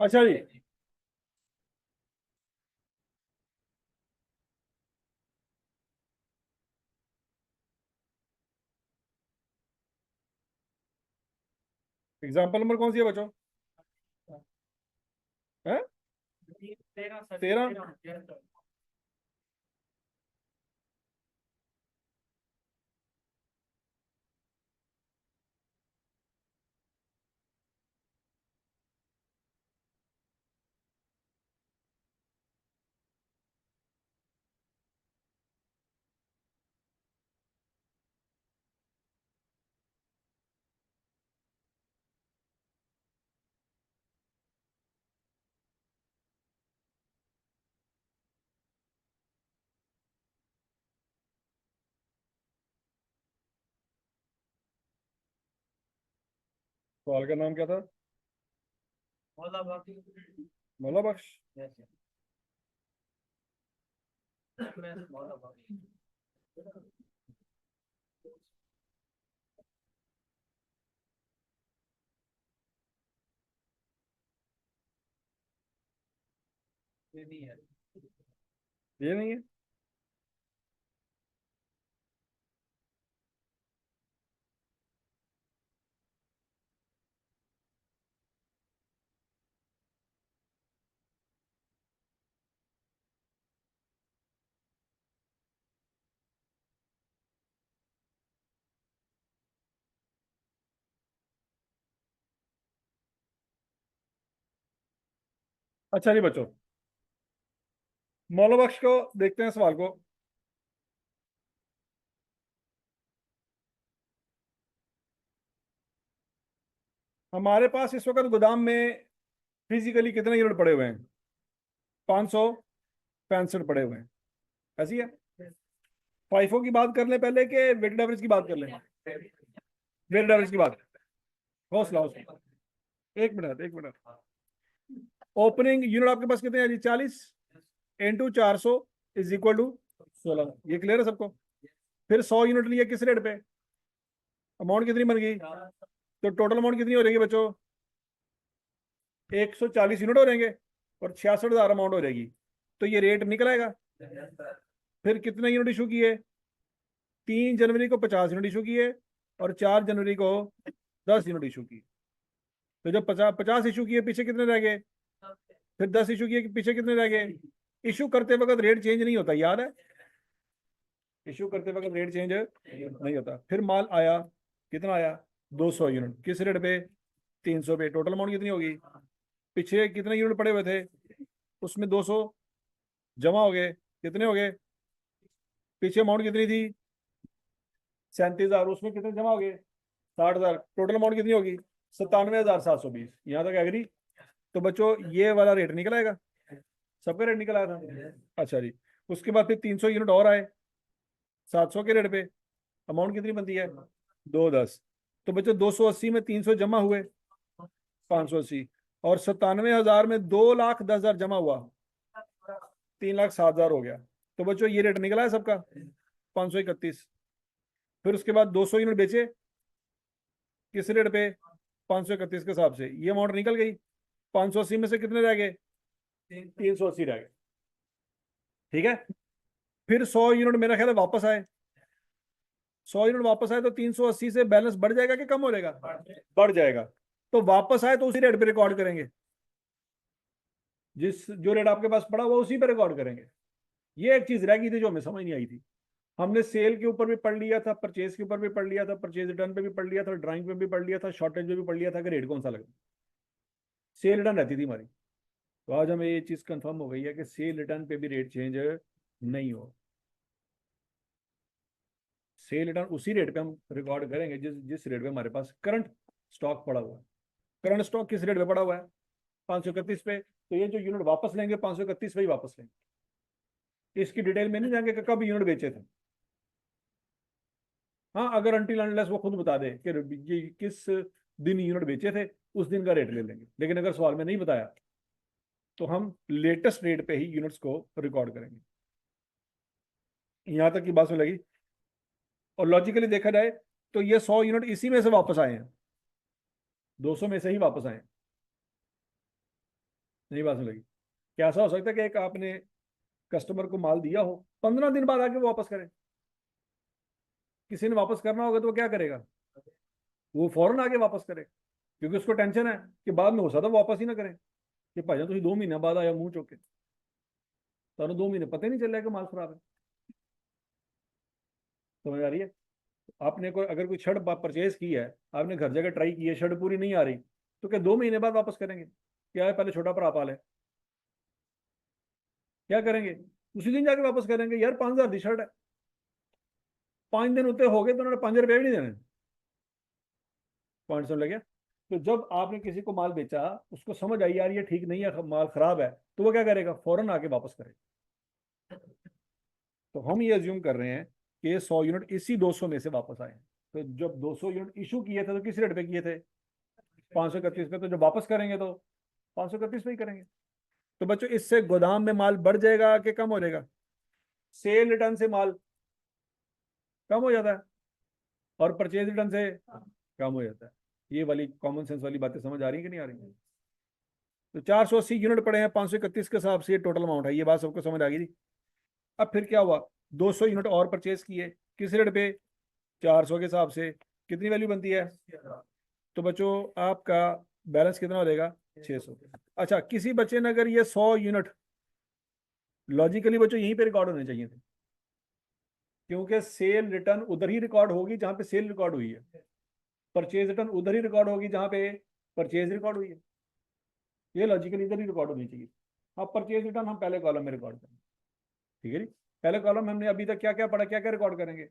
अच्छा जी, एग्जाम्पल नंबर कौन सी है बच्चों? है 13। सवाल का नाम क्या था? मौला बख्श। ये नहीं है। अच्छा जी बच्चों, मौला बख्श को देखते हैं सवाल को। हमारे पास इस वक्त गोदाम में फिजिकली कितने यूनिट पड़े हुए हैं? 565 पड़े हुए हैं, ऐसी है। फाइफो की बात कर लें पहले के वेटेड एवरेज की बात कर लें? वेटेड एवरेज की बात। हौसला हौसला, एक मिनट एक मिनट। ओपनिंग यूनिट आपके पास कितने हैं जी? 40 इंटू 400 इज इक्वल टू 16। ये क्लियर है सबको? फिर 100 यूनिट लिए किस रेट पे? अमाउंट कितनी बन गई? तो टोटल अमाउंट कितनी हो जाएगी बच्चों? 140 यूनिट हो जाएंगे और 66,000 अमाउंट हो जाएगी। तो ये रेट निकल आएगा। फिर कितने यूनिट इशू किए? 3 जनवरी को 50 यूनिट इशू किए और 4 जनवरी को 10 यूनिट इशू किए। तो जब 50 इशू किए, पीछे कितने रह गए? फिर 10 इशू किए, पीछे कितने रह गए? इशू करते वक्त रेट चेंज नहीं होता, याद है? इशू करते वक्त रेट चेंज नहीं होता। फिर माल आया, कितना आया? 200 यूनिट। किस रेट पे? 300 पे। टोटल अमाउंट कितनी होगी? पीछे कितने यूनिट पड़े हुए थे, उसमें 200 जमा हो गए, कितने हो गए? पीछे अमाउंट कितनी थी? 37,000, उसमें कितने जमा हो गए? 60,000। टोटल अमाउंट कितनी होगी? 97,720। यहाँ तक एग्री? तो बच्चों ये वाला रेट निकल आएगा, सबका रेट निकल आया था। अच्छा जी, उसके बाद फिर 300 यूनिट और आए 700 के रेट पे। अमाउंट कितनी बनती है? 210। तो बच्चों 280 में 300 जमा हुए 580, और 97,000 में 2,10,000 जमा हुआ 3,07,000 हो गया। तो बच्चों ये रेट निकला है सबका 531। फिर उसके बाद 200 यूनिट बेचे किस रेट पे 531 के हिसाब से, ये अमाउंट निकल गई। 580 में से कितने रह गए 380 रह गए, ठीक है। फिर 100 यूनिट मेरा ख्याल है वापस आए, 100 यूनिट वापस आए तो 380 से बैलेंस बढ़ जाएगा कि कम हो जाएगा, बढ़ जाएगा। तो वापस आए तो उसी रेट पे रिकॉर्ड करेंगे, जिस जो रेट आपके पास पड़ा हुआ उसी पे रिकॉर्ड करेंगे। ये एक चीज रह गई थी जो हमें समझ नहीं आई थी। हमने सेल के ऊपर भी पढ़ लिया था, परचेज के ऊपर भी पढ़ लिया था, परचेज रिटर्न पे भी पढ़ लिया था, ड्राइंग पे भी पढ़ लिया था, शॉर्टेज पे भी पढ़ लिया था कि रेट कौन सा लगा। सेल रिटर्न रहती थी हमारी। तो आज हमें ये चीज कंफर्म हो गई है कि सेल रिटर्न पे भी रेट चेंज नहीं हो। सेल रिटर्न उसी रेट पे हम रिकॉर्ड करेंगे जिस जिस रेट पे हमारे पास करंट स्टॉक पड़ा हुआ है। करंट स्टॉक किस रेट पे पड़ा हुआ है 531 पे, तो ये जो यूनिट वापस लेंगे 531 पे ही वापस लेंगे। इसकी डिटेल में नहीं जाएंगे कि कब यूनिट बेचे थे। हाँ, अगर अनटिल अनलेस वो खुद बता दे कि ये किस दिन यूनिट बेचे थे, उस दिन का रेट ले लेंगे। लेकिन अगर सवाल में नहीं बताया तो हम लेटेस्ट रेट पे ही यूनिट्स को रिकॉर्ड करेंगे। यहां तक की बात सुन लगी। और लॉजिकली देखा जाए तो ये 100 यूनिट इसी में से वापस आए हैं, 200 में से ही वापस आए हैं। नहीं बात सुन लगी। क्या ऐसा हो सकता है कि एक आपने कस्टमर को माल दिया हो, 15 दिन बाद आके वो वापस करे? किसी ने वापस करना होगा तो वो क्या करेगा, वो फौरन आके वापस करे, क्योंकि उसको टेंशन है कि बाद में हो सकता है वो वापस ही ना करे कि भाई तुम 2 महीने बाद आया मुंह चौके, तो 2 महीने पता ही नहीं चल रहा है कि माल खराब है। समझ आ रही है? आपने कोई अगर कोई शर्ट परचेज की है, आपने घर जाकर ट्राई की है, शर्ट पूरी नहीं आ रही, तो क्या 2 महीने बाद वापस करेंगे? क्या है, पहले छोटा भरा पाल है, क्या करेंगे? उसी दिन जाके वापस करेंगे। यार 5,000 की शर्ट है, 5 दिन उतने हो गए तो उन्होंने 5 रुपये भी नहीं देने। पॉइंट समझ लगे? तो जब आपने किसी को माल बेचा, उसको समझ आई यार ये ठीक नहीं है, माल खराब है, तो वो क्या करेगा, फौरन आके वापस करेगा। तो हम ये अज्यूम कर रहे हैं कि ये 100 यूनिट इसी 200 में से वापस आए हैं। तो जब 200 यूनिट इशू किए थे तो किस रेट पे किए थे 531 पे, तो जब वापस करेंगे तो 531 पे ही करेंगे। तो बच्चों इससे गोदाम में माल बढ़ जाएगा कि कम हो जाएगा? सेल रिटर्न से माल कम हो जाता है और परचेज रिटर्न से कम हो जाता है। ये वाली कॉमन सेंस वाली बातें समझ आ रही है कि नहीं आ रही? तो 480 यूनिट पड़े हैं 531 के हिसाब से, ये टोटल अमाउंट है। ये बात सबको समझ आ गई थी। अब फिर क्या हुआ, 200 यूनिट और परचेज किए किस रेट पे 400 के हिसाब से, कितनी वैल्यू बनती है? तो बच्चों आपका बैलेंस कितना हो जाएगा 600। अच्छा, किसी बच्चे ने अगर ये 100 यूनिट, लॉजिकली बच्चों यहीं पे रिकॉर्ड होने चाहिए थे, क्योंकि सेल रिटर्न उधर ही रिकॉर्ड होगी जहां पे सेल रिकॉर्ड हुई है, परचेज रिटर्न उधर ही रिकॉर्ड होगी जहां पे परचेज रिकॉर्ड हुई है। ये लॉजिकली इधर ही रिकॉर्ड होनी चाहिए। अब परचेज रिटर्न हम पहले कॉलम में रिकॉर्ड करेंगे, ठीक है जी। पहले कॉलम हमने अभी तक क्या क्या पढ़ा, क्या क्या रिकॉर्ड करेंगे,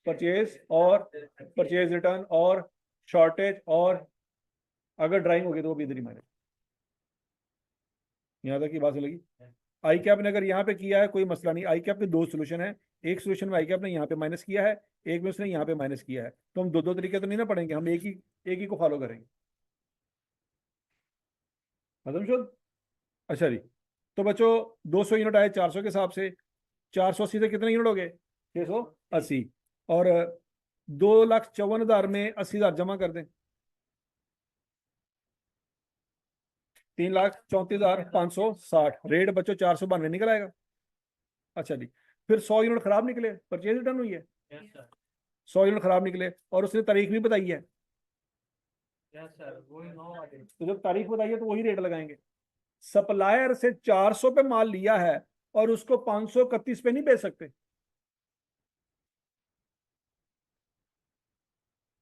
परचेज और परचेज रिटर्न और शॉर्टेज, और अगर ड्राइंग होगी तो वो भी इधर ही मारे। यहाँ तक की बात लगी। आई कैप ने अगर यहाँ पे किया है कोई मसला नहीं। आई कैप के 2 सोल्यूशन है, एक सोल्यूशन में आई कैप ने यहाँ पे माइनस किया है, एक में उसने यहाँ पे माइनस किया है। तो हम दो दो तरीके तो नहीं ना पढ़ेंगे, हम एक ही को फॉलो करेंगे। मतलब शुद्ध। अच्छा जी, तो बच्चों 200 यूनिट आए 400 के हिसाब से, 480 से कितने यूनिट हो गए 680, और 2,54,000 में 80,000 जमा कर दें, 3,34,560। रेट बच्चों 492 निकल आएगा। अच्छा जी, फिर 100 यूनिट खराब निकले, परचेज रिटर्न हुई है, 100 यूनिट खराब निकले और उसने तारीख भी बताई है, तो जब तारीख बताई है तो वही रेट लगाएंगे। सप्लायर से 400 पे माल लिया है और उसको 531 पे नहीं बेच सकते।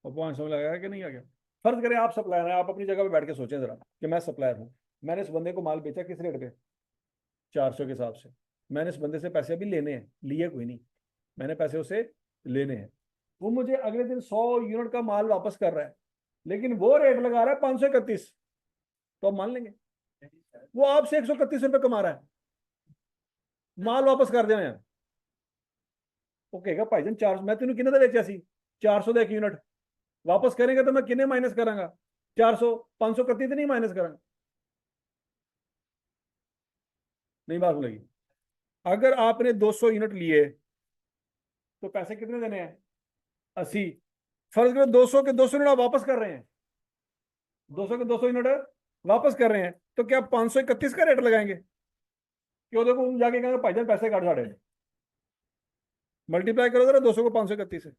और पॉइंट समझ लगा कि नहीं आ गया? फर्ज करें आप सप्लायर हैं, आप अपनी जगह पे बैठ के सोचें जरा कि मैं सप्लायर हूं, मैंने इस बंदे को माल बेचा किस रेट पे 400 के हिसाब से। मैंने इस बंदे से पैसे अभी लेने हैं, लिए कोई नहीं, मैंने पैसे उसे लेने हैं। वो मुझे अगले दिन 100 यूनिट का माल वापस कर रहा है, लेकिन वो रेट लगा रहा है 531, तो आप मान लेंगे वो आपसे 131 रुपये कमा रहा है, माल वापस कर देना यार। वो कहेगा भाईजान 400 मैं तेन किन्ने का बेचा सी 400 का 1 यूनिट, वापस करेंगे तो मैं कितने माइनस करांगा? 400, 500 कत्ती तो नहीं माइनस करांगा। नहीं बात लगी। अगर आपने 200 यूनिट लिए तो पैसे कितने देने हैं? 80। फर्ज करो 200 के 200 यूनिट आप वापस कर रहे हैं, 200 के 200 यूनिट वापस कर रहे हैं, तो क्या 531 का रेट लगाएंगे? क्यों? देखो जाके कहेंगे भाईजान पैसे काट साढ़े, मल्टीप्लाई करो जरा 200 को 531 से,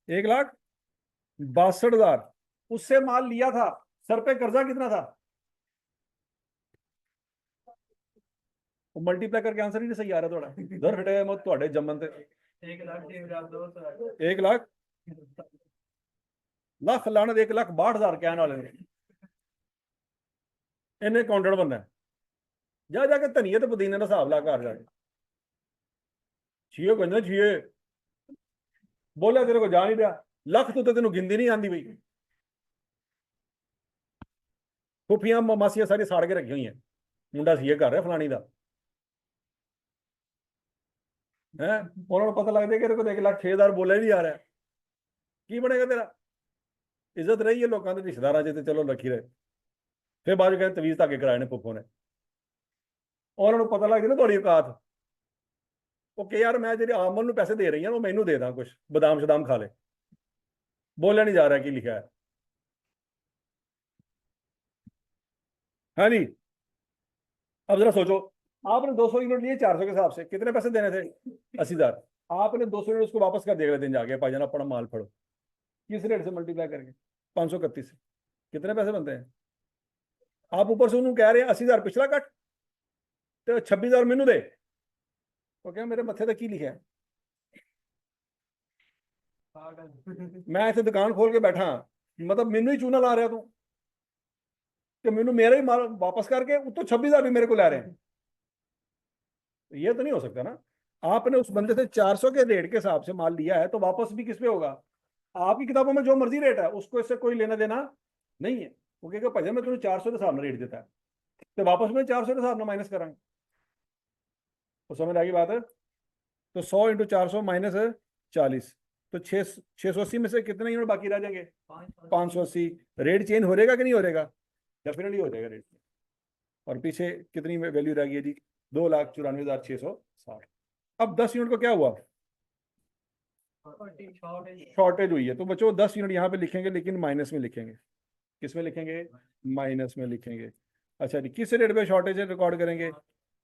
1,62,000। उससे माल लिया था, सर पे कर्जा कितना था? मल्टीप्लाई करके आंसर ही नहीं सही आ रहा थोड़ा घर हटे मत थोड़े जमन ते 1 लाख लाख लाने 1,62,000 कहने वाले ने इन्हें अकाउंटेंट बनना है। जा जाके धनिया ते पुदीने का हिसाब ला घर जाके, छीए कहना छीए बोलिया तेरे को जा नहीं दिया, लख तू तो तेन गिनती नहीं आती बई। फुफियां मासियां सारी साड़ के रखी हुई हैं, मुंडा सीए घर है फलानी का है, उन्होंने पता लगता है कि तेरे को 1,06,000 बोला ही नहीं आ रहा है, की बनेगा तेरा? इज्जत रही है लोगों के रिश्तेदार च, चलो रखी रहे। फिर बाद कहते तवीज धागे कराए ने पुप्पो ने, उन्होंने पता लग गया ना थोड़ी औकात। ओके यार मैं जी आमन ਨੂੰ पैसे दे रही हूँ, वो मैनू दे दा कुछ बादाम शदाम खा ले, बोलिया नहीं जा रहा की लिखा है। हाँ जी, अब जरा सोचो, आपने 200 यूनिट लिए 400 के हिसाब से, कितने पैसे देने थे? 80,000। आपने 200 यूनिट उसको वापस कर दिया अगले दिन जाके, भाईजान अपना माल फड़ो, किस रेट से मल्टीप्लाई करके? 531 से कितने पैसे बनते हैं? आप ऊपर से उन्होंने कह रहे हैं 80,000 पिछला कट तो 26,000 मैनू दे, तो क्या मेरे मत्थे तक की लिखा है? मैं इतने दुकान खोल के बैठा, मतलब मैनू ही चूना ला रहा तू कि मैनू मेरा ही माल वापस करके तो 26,000 भी मेरे को ला रहे हैं। ये तो नहीं हो सकता ना। आपने उस बंदे से 400 के रेट के हिसाब से माल लिया है तो वापस भी किस पे होगा? आपकी किताबों में जो मर्जी रेट है उसको इससे कोई लेना देना नहीं है। वो कहेगा भाई मैं तुम्हें 400 के हिसाब में रेट देता है तो वापस में 400 के हिसाब में माइनस करांगे। तो समझ आ गई बात है? तो 100 इंटू 400 माइनस 40, तो 680 में से कितने यूनिट बाकी रह जाएंगे? 580। रेट चेंज हो रहेगा कि नहीं हो रहेगा? डेफिनेटली हो जाएगा रेट। और पीछे कितनी वैल्यू रह गई जी? 2,94,660। अब 10 यूनिट को क्या हुआ? शॉर्टेज हुई है, तो बच्चों 10 यूनिट यहाँ पे लिखेंगे लेकिन माइनस में लिखेंगे। किस में लिखेंगे? माइनस में लिखेंगे। अच्छा जी, किस रेट पे शॉर्टेज रिकॉर्ड करेंगे?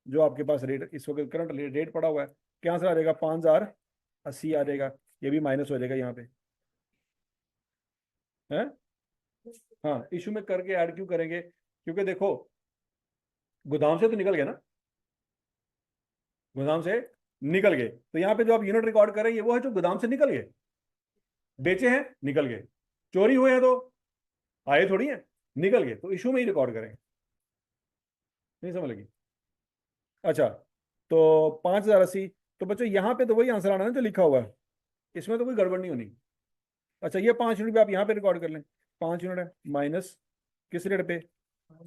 जो आपके पास रेट इस वक्त करंट रेट पड़ा हुआ है, क्या से आ जाएगा? 5,080 आ जाएगा, ये भी माइनस हो जाएगा यहाँ पे है। हाँ, इशू में करके ऐड क्यों करेंगे? क्योंकि देखो गोदाम से तो निकल गए ना, गोदाम से निकल गए, तो यहाँ पे जो आप यूनिट रिकॉर्ड कर रहे हैं वो है जो गोदाम से निकल गए, बेचे हैं निकल गए, चोरी हुए हैं तो आए थोड़ी है, निकल गए, तो इशू में ही रिकॉर्ड करेंगे। नहीं समझ लगी? अच्छा, तो 5,080, तो बच्चों यहाँ पे तो वही आंसर आना है जो लिखा हुआ है, इसमें तो कोई गड़बड़ नहीं होनी। अच्छा, ये 5 यूनिट पे आप यहाँ पे रिकॉर्ड कर लें, 5 यूनिट है माइनस किस रेट पे?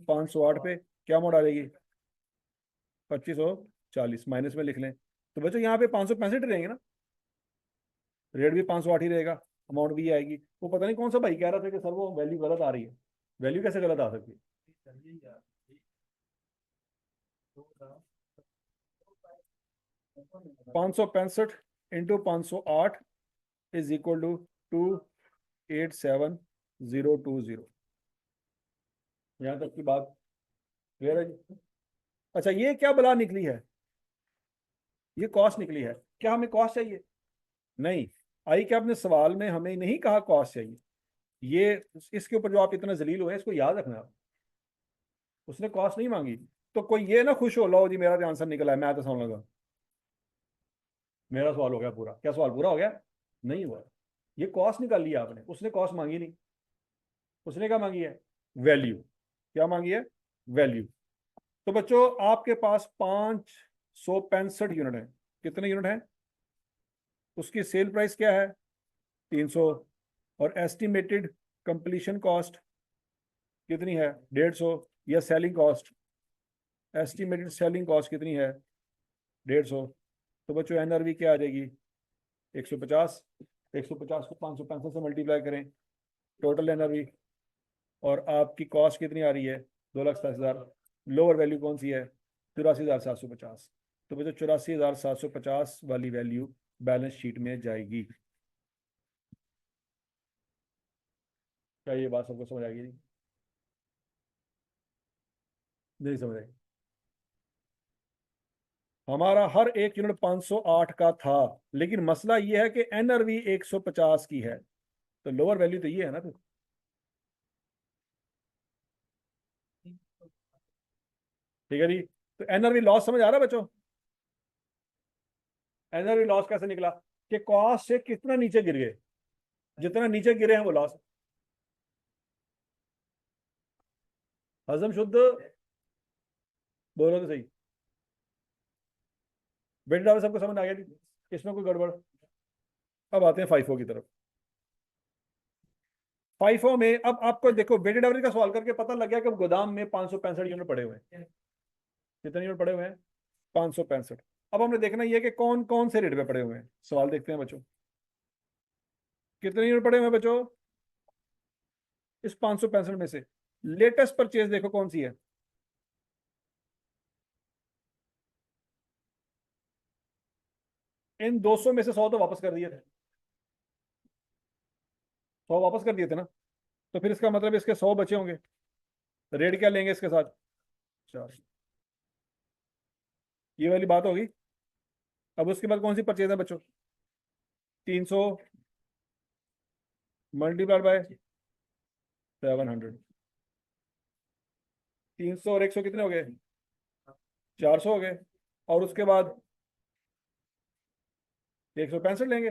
508 पे, क्या मोड आ जाएगी? 2540 माइनस में लिख लें, तो बच्चों यहाँ पे 565 रहेंगे ना, रेट भी 508 ही रहेगा, अमाउंट भी आएगी। वो पता नहीं कौन सा भाई कह रहा था कि सर वो वैल्यू गलत आ रही है, वैल्यू कैसे गलत आ सकती है? 565 इंटू 508 इज इक्वल टू 2,87,020। यहाँ तक की बात क्लियर है जी? अच्छा, ये क्या बला निकली है? ये कॉस्ट निकली है। क्या हमें कॉस्ट चाहिए? नहीं, आई कैप ने सवाल में हमें नहीं कहा कॉस्ट चाहिए। ये इसके ऊपर जो आप इतना जलील हुए हैं इसको याद रखना, उसने कॉस्ट नहीं मांगी। तो कोई ये ना खुश हो, लो जी मेरा आंसर निकला है, मैं तो समझ लगा मेरा सवाल हो गया पूरा। क्या सवाल पूरा हो गया? नहीं हुआ। ये कॉस्ट निकाल लिया आपने, उसने कॉस्ट मांगी नहीं। उसने क्या मांगी है? वैल्यू। क्या मांगी है? वैल्यू। तो बच्चों आपके पास 565 यूनिट है। कितने यूनिट है? उसकी सेल प्राइस क्या है? 300। और एस्टिमेटेड कंप्लीशन कॉस्ट कितनी है? 150। या selling cost, estimated selling cost कितनी है? 150। तो बच्चों एनआरवी क्या आ जाएगी? 150, 150 को 565 से मल्टीप्लाई करें, टोटल एनआरवी, और आपकी कॉस्ट कितनी आ रही है? 2,87,000। लोअर वैल्यू कौन सी है? 84,750। तो बच्चों 84,750 वाली वैल्यू बैलेंस शीट में जाएगी। क्या ये बात सबको समझ आ गई? नहीं समझ आई? हमारा हर एक यूनिट 508 का था, लेकिन मसला ये है कि एनआरवी 150 की है, तो लोअर वैल्यू तो ये है ना फिर। ठीक है जी। तो एनआरवी लॉस समझ आ रहा है बच्चों? एनआरवी लॉस कैसे निकला कि कॉस्ट से कितना नीचे गिर गए, जितना नीचे गिरे हैं वो लॉस। हजम शुद्ध बोलो तो सही। बेटा सबको समझ आ गया जी? इसमें कोई गड़बड़? अब आते हैं फाइफो की तरफ। फाइफो में अब आपको देखो, वेटेड एवरेज का सवाल करके पता लग गया कि गोदाम में 565 यूनिट पड़े हुए हैं। कितने यूनिट पड़े हुए हैं? 565। अब हमने देखना ये है कि कौन कौन से रेट पे पड़े हुए हैं। सवाल देखते हैं बच्चों, कितने यूनिट पड़े हुए हैं बच्चों इस 565 में से? लेटेस्ट परचेज देखो कौन सी है। इन 200 में से 100 तो वापस कर दिए थे, 100 वापस कर दिए थे ना, तो फिर इसका मतलब इसके 100 बचे होंगे। रेट क्या लेंगे इसके साथ? 4। ये वाली बात होगी। अब उसके बाद कौन सी परचेज है बच्चों? 300 मल्टीप्लाइड बाय 700। 300 और 100 कितने हो गए? 400 हो गए। और उसके बाद 165 लेंगे।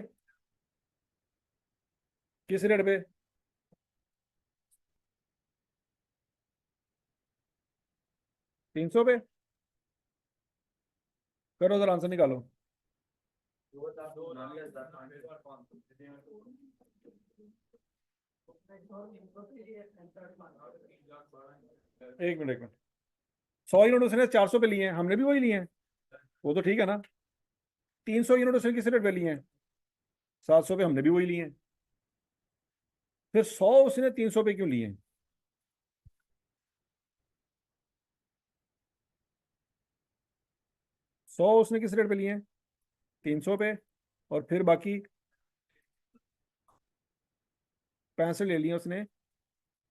किस रेट पे? 300 पे। करो जरा आंसर निकालो। एक मिनट, एक मिनट। 100 यूनिट उसने 400 पे लिए हैं, हमने भी वही लिए हैं, वो तो ठीक है ना। 300 यूनिट उसने किस रेट पे लिए हैं? 700 पे, हमने भी वही लिए हैं। फिर 100 उसने 300 पे क्यों लिए हैं? 100 उसने किस रेट पे लिए हैं? 300 पे। और फिर बाकी 65 ले लिए उसने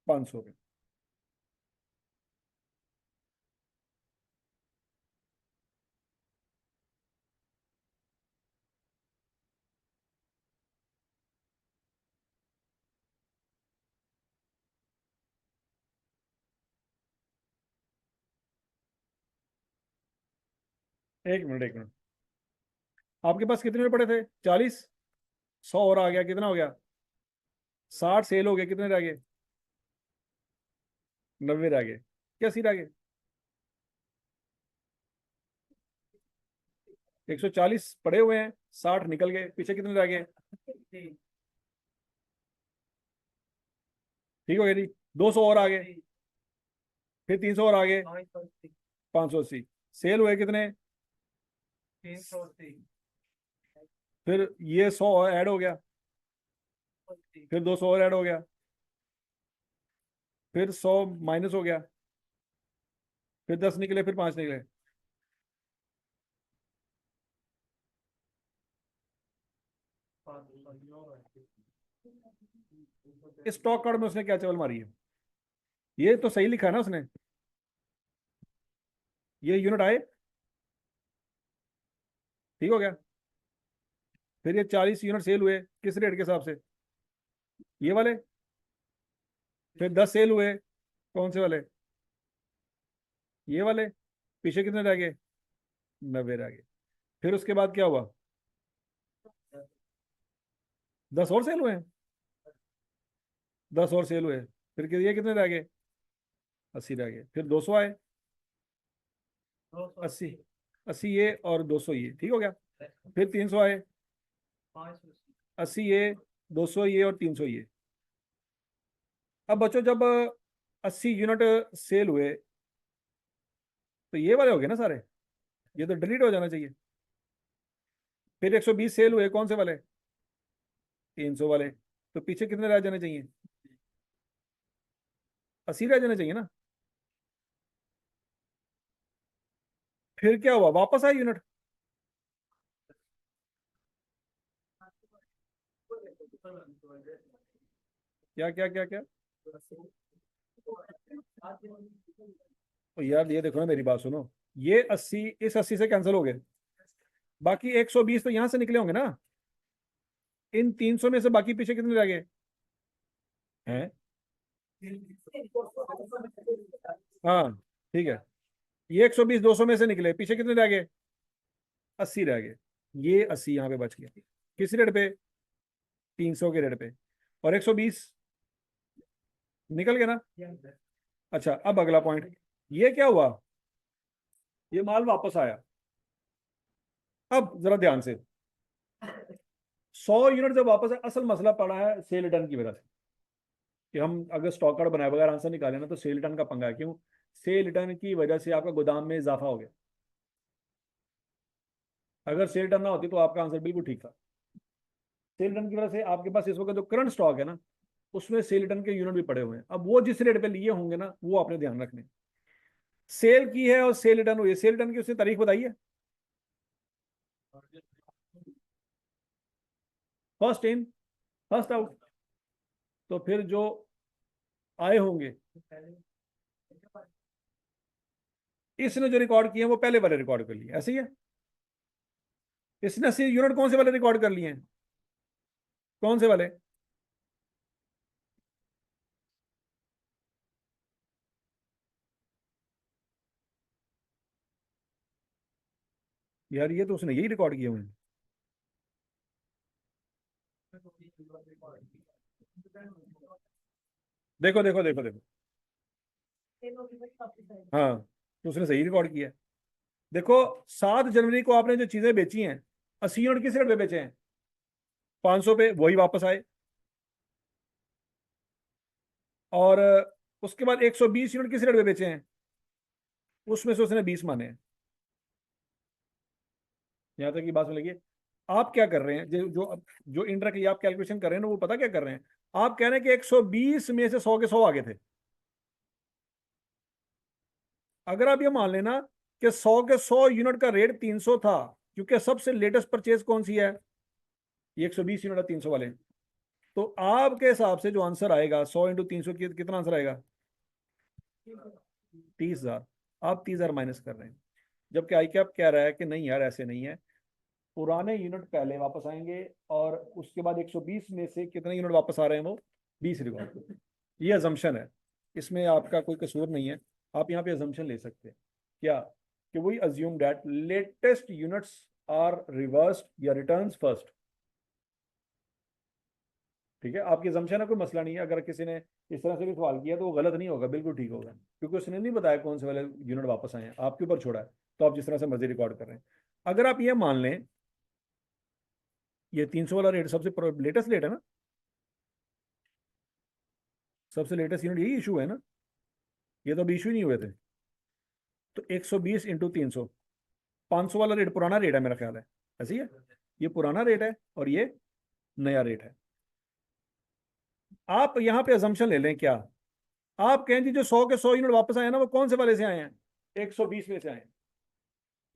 500 पे। एक मिनट, एक मिनट। आपके पास कितने में पड़े थे? 40। 100 और आ गया, कितना हो गया? 60 सेल हो गए, कितने रह गए? 90 रह गए। क्या सी रह गए? 140 पड़े हुए हैं, 60 निकल गए, पीछे कितने रह गए? ठीक हो गया जी। 200 और आ गए, फिर 300 और आ गए, 580। सेल हुए कितने? 380। फिर ये 100 ऐड हो गया, फिर 200 और ऐड हो गया, फिर 100 माइनस हो गया, फिर 10 निकले, फिर 5 निकले। इस स्टॉक कार्ड में उसने क्या चवल मारी है? ये तो सही लिखा है ना उसने? ये यूनिट आए, ठीक हो गया। फिर ये 40 यूनिट सेल हुए किस रेट के हिसाब से? ये वाले। फिर 10 सेल हुए, कौन से वाले? ये वाले। पीछे कितने रह गए? 90 रह गए। फिर उसके बाद क्या हुआ? 10 और सेल हुए हैं, 10 और सेल हुए। फिर ये कितने रह गए? 80 रह गए। फिर 200 आए, 80, 80 ये और 200 ये, ठीक हो गया। फिर 300 आए, 80 ये, 200 ये और 300 ये। अब बच्चों जब 80 यूनिट सेल हुए तो ये वाले हो गए ना सारे, ये तो डिलीट हो जाना चाहिए। फिर 120 सेल हुए, कौन से वाले? 300 वाले, तो पीछे कितने रह जाने चाहिए? 80 रह जाने चाहिए ना। फिर क्या हुआ, वापस आए यूनिट? क्या क्या क्या क्या? तो यार ये देखो ना, मेरी बात सुनो, ये 80 इस 80 से कैंसिल हो गए, बाकी 120 तो यहां से निकले होंगे ना। इन 300 में से बाकी पीछे कितने रह गए हैं? हाँ ठीक है, ये 120 200 में से निकले, पीछे कितने रह गए? 80 रह गए। ये 80 यहाँ पे बच गया, किस रेट पे? 300 के रेट पे। और 120 निकल गया ना। अच्छा, अब अगला पॉइंट, ये क्या हुआ, ये माल वापस आया। अब जरा ध्यान से, 100 यूनिट जब वापस है, असल मसला पड़ा है सेल रिटर्न की वजह से, कि हम अगर स्टॉक कार्ड बनाए बगैर आंसर निकाले ना तो सेल रिटर्न का पंगा है। क्यों? सेल रिटर्न की वजह से आपका गोदाम में इजाफा हो गया। अगर सेल रिटर्न ना होती तो आपका आंसर बिल्कुल ठीक था। सेल रिटर्न की वजह से आपके पास इस वक्त जो करंट स्टॉक है ना, उसमें सेल रिटर्न के यूनिट भी पड़े हुए हैं। अब वो जिस रेट पे लिए होंगे ना, वो आपने ध्यान रखने। सेल की है और सेल रिटर्न हुई है, सेल रिटर्न की उसने तारीख बताई है, फर्स्ट इन फर्स्ट आउट। तो फिर जो आए होंगे, इसने जो रिकॉर्ड किए हैं वो पहले वाले रिकॉर्ड कर लिए, ऐसे ही है। इसने 80 यूनिट कौन से वाले रिकॉर्ड कर लिए हैं? कौन से वाले? यार ये तो उसने यही रिकॉर्ड किए हुए हैं। देखो देखो देखो देखो, हाँ, तो उसने सही रिकॉर्ड किया है। देखो, 7 जनवरी को आपने जो चीजें बेची हैं, 80 यूनिट किस रेट पे बेचे हैं? 500 पे, वही वापस आए। और उसके बाद 120 यूनिट किस रेट पे बेचे हैं? उसमें से उसने 20 माने हैं। यहाँ तक की बात समझ लीजिए। आप क्या कर रहे हैं, जो इंटरकली आप कैलकुलेशन कर रहे हैं ना, वो पता क्या कर रहे हैं? आप कह रहे हैं कि 120 में से 100 के 100 आगे थे। अगर आप ये मान लेना कि 100 के 100 यूनिट का रेट 300 था, क्योंकि सबसे लेटेस्ट परचेज कौन सी है? ये 120 यूनिट है 300 वाले। तो आपके हिसाब से जो आंसर आएगा 100 × 300 कितना आंसर आएगा? 30,000। आप 30,000 माइनस कर रहे हैं, जबकि आई कैप कह रहा है कि नहीं यार, ऐसे नहीं है। पुराने यूनिट पहले वापस आएंगे और उसके बाद 120 में से कितने यूनिट वापस आ रहे हैं, वो 20 रिकॉर्ड। ये अजम्पशन है, इसमें आपका कोई कसूर नहीं है। आप यहाँ पे अजम्पशन ले सकते हैं क्या, कि वही assume that latest units are reversed या रिटर्न्स फर्स्ट। ठीक है, आपकी assumption है, कोई मसला नहीं है। अगर किसी ने इस तरह से भी सवाल किया तो वो गलत नहीं होगा, बिल्कुल ठीक होगा, क्योंकि उसने नहीं बताया कौन से वाले यूनिट वापस आए हैं, आपके ऊपर छोड़ा है। तो आप जिस तरह से मर्जी रिकॉर्ड कर रहे हैं। अगर आप ये मान लें, ये 300 वाला रेट सबसे लेटेस्ट रेट है ना, सबसे लेटेस्ट यूनिट यही इशू है ना, ये तो अभी इशू ही नहीं हुए थे। तो 120 × 300, 500 वाला रेट पुराना रेट है मेरा ख्याल है, ऐसे ही है। ये पुराना रेट है और ये नया रेट है। आप यहाँ पे अजम्पशन ले लें क्या, आप कहें जी जो 100 के 100 यूनिट वापस आए ना, वो कौन से वाले से आए हैं? 120 में से आए हैं,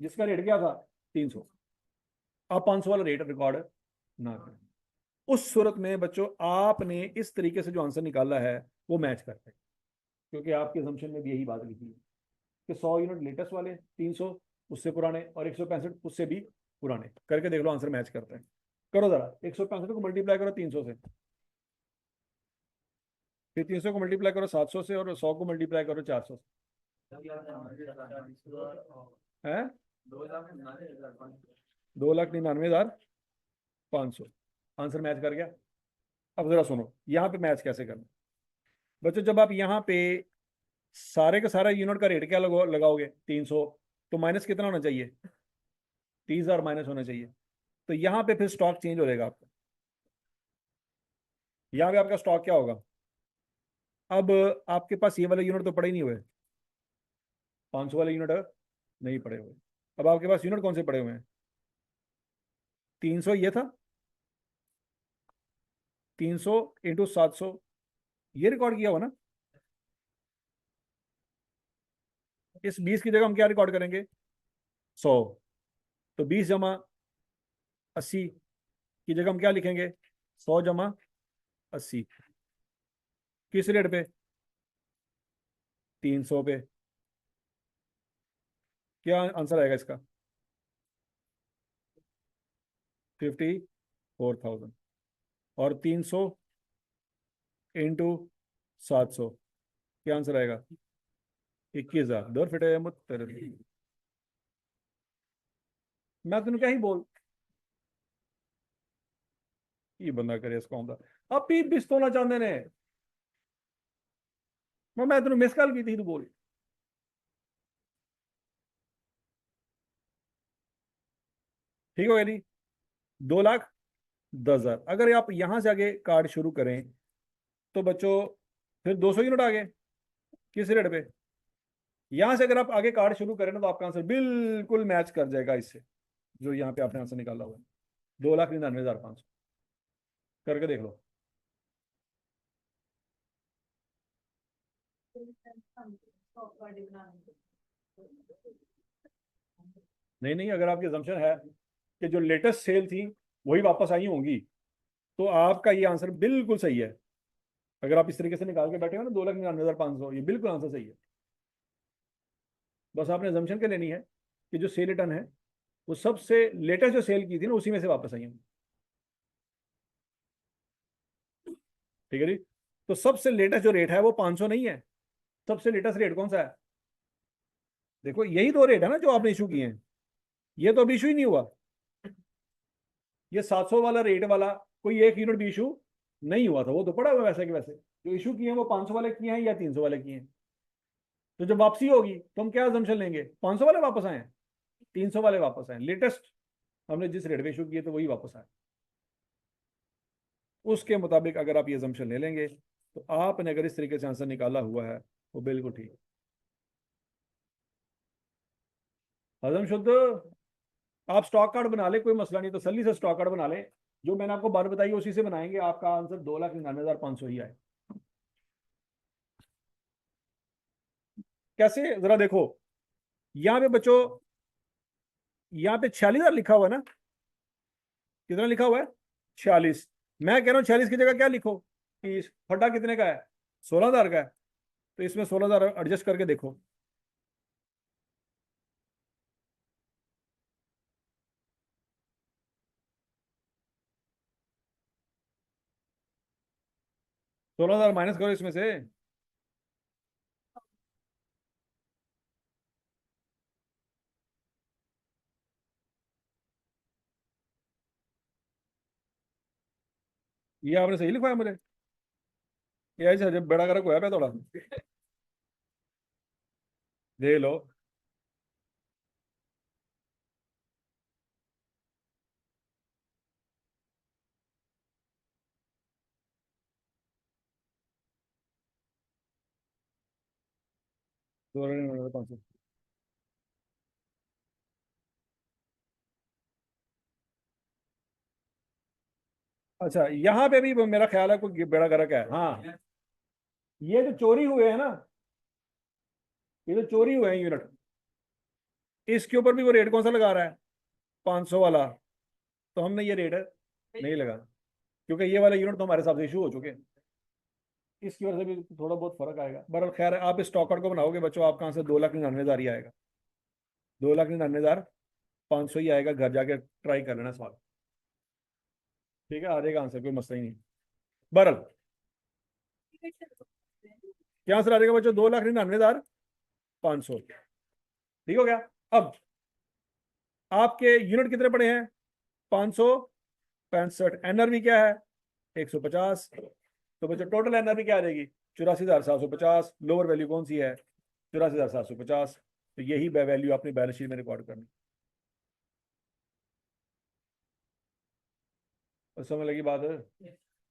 जिसका रेट क्या था? 300। आप 500 वाला रेट रिकॉर्ड ना करें। उस सूरत में बच्चों, आपने इस तरीके से जो आंसर निकाला है वो मैच करता है, क्योंकि आपके assumption में भी यही बात लिखी है कि 100 यूनिट लेटेस्ट वाले, 300 उससे पुराने, और 165 उससे भी पुराने। करके देख लो, आंसर मैच करता है। करो जरा, 165 को मल्टीप्लाई करो 300 से, फिर 300 को मल्टीप्लाई करो 700 से, और 100 को मल्टीप्लाई करो 400 से। है 2,99,500। आंसर मैच कर गया। अब जरा सुनो, यहाँ पे मैच कैसे करना। बच्चों, जब आप यहाँ पे सारे का सारा यूनिट का रेट क्या लगाओगे? 300, तो माइनस कितना होना चाहिए? 30,000 माइनस होना चाहिए। तो यहाँ पे फिर स्टॉक चेंज हो जाएगा आपका। यहाँ पे आपका स्टॉक क्या होगा? अब आपके पास ये वाले यूनिट तो पड़े ही नहीं हुए, 500 वाले यूनिट नहीं पड़े हुए। अब आपके पास यूनिट कौन से पड़े हुए हैं? 300 ये था, 300 इंटू 700, ये रिकॉर्ड किया हुआ ना। इस 20 की जगह हम क्या रिकॉर्ड करेंगे, 100। तो 20 जमा 80 की जगह हम क्या लिखेंगे, 100 जमा 80। किस रेट पे, 300 पे। क्या आंसर आएगा इसका, 54,000। और 300 इंटू 700, क्या आंसर आएगा, 21,000। दौर फिटे मुत तेरे लिए। मैं तुम क्या ही बोल, ये बंदा करे इसका होता। अब भी बिस्तोना चाहते ने, मैं तेन मिस कॉल की थी, तू बोल। ठीक हो गया जी, 2,10,000। अगर आप यहां से आगे कार्ड शुरू करें तो बच्चों फिर 200 यूनिट आ गए, किस रेट पे। यहां से अगर आप आगे कार्ड शुरू करें ना तो आपका आंसर बिल्कुल मैच कर जाएगा इससे, जो यहाँ पे आपने आंसर निकाला हुआ है, 2,99,500। करके देख लो। नहीं नहीं, अगर आपकी assumption है कि जो लेटेस्ट सेल थी वही वापस आई होंगी, तो आपका ये आंसर बिल्कुल सही है। अगर आप इस तरीके से निकाल के बैठे हो ना 2,99,500, ये बिल्कुल आंसर सही है। बस आपने assumption क्या लेनी है कि जो सेल रिटर्न है वो सबसे लेटेस्ट जो सेल की थी ना उसी में से वापस आई है। ठीक है जी। तो सबसे लेटेस्ट जो रेट है वो 500 नहीं है। सबसे लेटेस्ट रेट कौन सा है, देखो यही दो रेट है ना जो आपने इशू किए हैं, ये तो अभी इशू ही नहीं हुआ। ये 700 वाला रेट वाला कोई एक यूनिट भी इशू नहीं हुआ था, वो तो पड़ा हुआ वैसे कि वैसे। जो इशू किए हैं वो 500 वाले किए हैं या 300 वाले किए हैं। तो जब वापसी होगी तो हम क्या assumption लेंगे, 500 वाले वापस आए, 300 वाले वापस आए, लेटेस्ट हमने जिस रेट पे इशू किए तो वही वापस आए। उसके मुताबिक अगर आप ये assumption ले लेंगे तो आपने अगर इस तरीके से आंसर निकाला हुआ है वो बिल्कुल ठीक। हजम शुद्ध। आप स्टॉक कार्ड बना ले, कोई मसला नहीं, तसल्ली से स्टॉक कार्ड बना ले। जो मैंने आपको बात बताई उसी से बनाएंगे, आपका आंसर 2,99,500 ही आए। कैसे, जरा देखो। यहाँ पे बच्चों, यहाँ पे 46,000 लिखा हुआ है ना, कितना लिखा हुआ है, 46। मैं कह रहा हूँ 46 की जगह क्या लिखो कि फटा कितने का है, 16,000 का है। तो इसमें 16,000 एडजस्ट करके देखो। सोलह हजार माइनस करो इसमें से, ये आपने सही लिखवाया मुझे, ये ऐसे जब बड़ा करक हुआ पे थोड़ा, देख लो। दो 500। अच्छा, यहाँ पे भी मेरा ख्याल है कोई बड़ा करक है। हाँ, ये जो चोरी हुए हैं ना, ये जो चोरी हुए हैं यूनिट, इसके ऊपर भी वो रेट कौन सा लगा रहा है, 500 वाला। तो हमने ये रेट नहीं लगा, क्योंकि ये वाला यूनिट तो हमारे साथ इशू हो चुके हैं। इसकी वजह से भी थोड़ा बहुत फर्क आएगा। बहरहाल खैर है, आप इस स्टॉक आउट को बनाओगे बच्चों, आपका आंसर 2,99,000 ही आएगा, 2,99,500 ही आएगा। घर जाके ट्राई कर लेना सवाल, ठीक है, आ जाएगा आंसर, कोई मसला ही नहीं। बहरहाल क्या आंसर आ जाएगा बच्चों, 2,99,500। ठीक हो गया। अब आपके यूनिट कितने पड़े हैं, 565। एनआरवी क्या है, 150। तो बच्चों टोटल एनआरवी क्या आ जाएगी, 84,750। लोअर वैल्यू कौन सी है, 84,750। तो यही वैल्यू आपने बैलेंस शीट में रिकॉर्ड करनी। और समझ लगी बात है,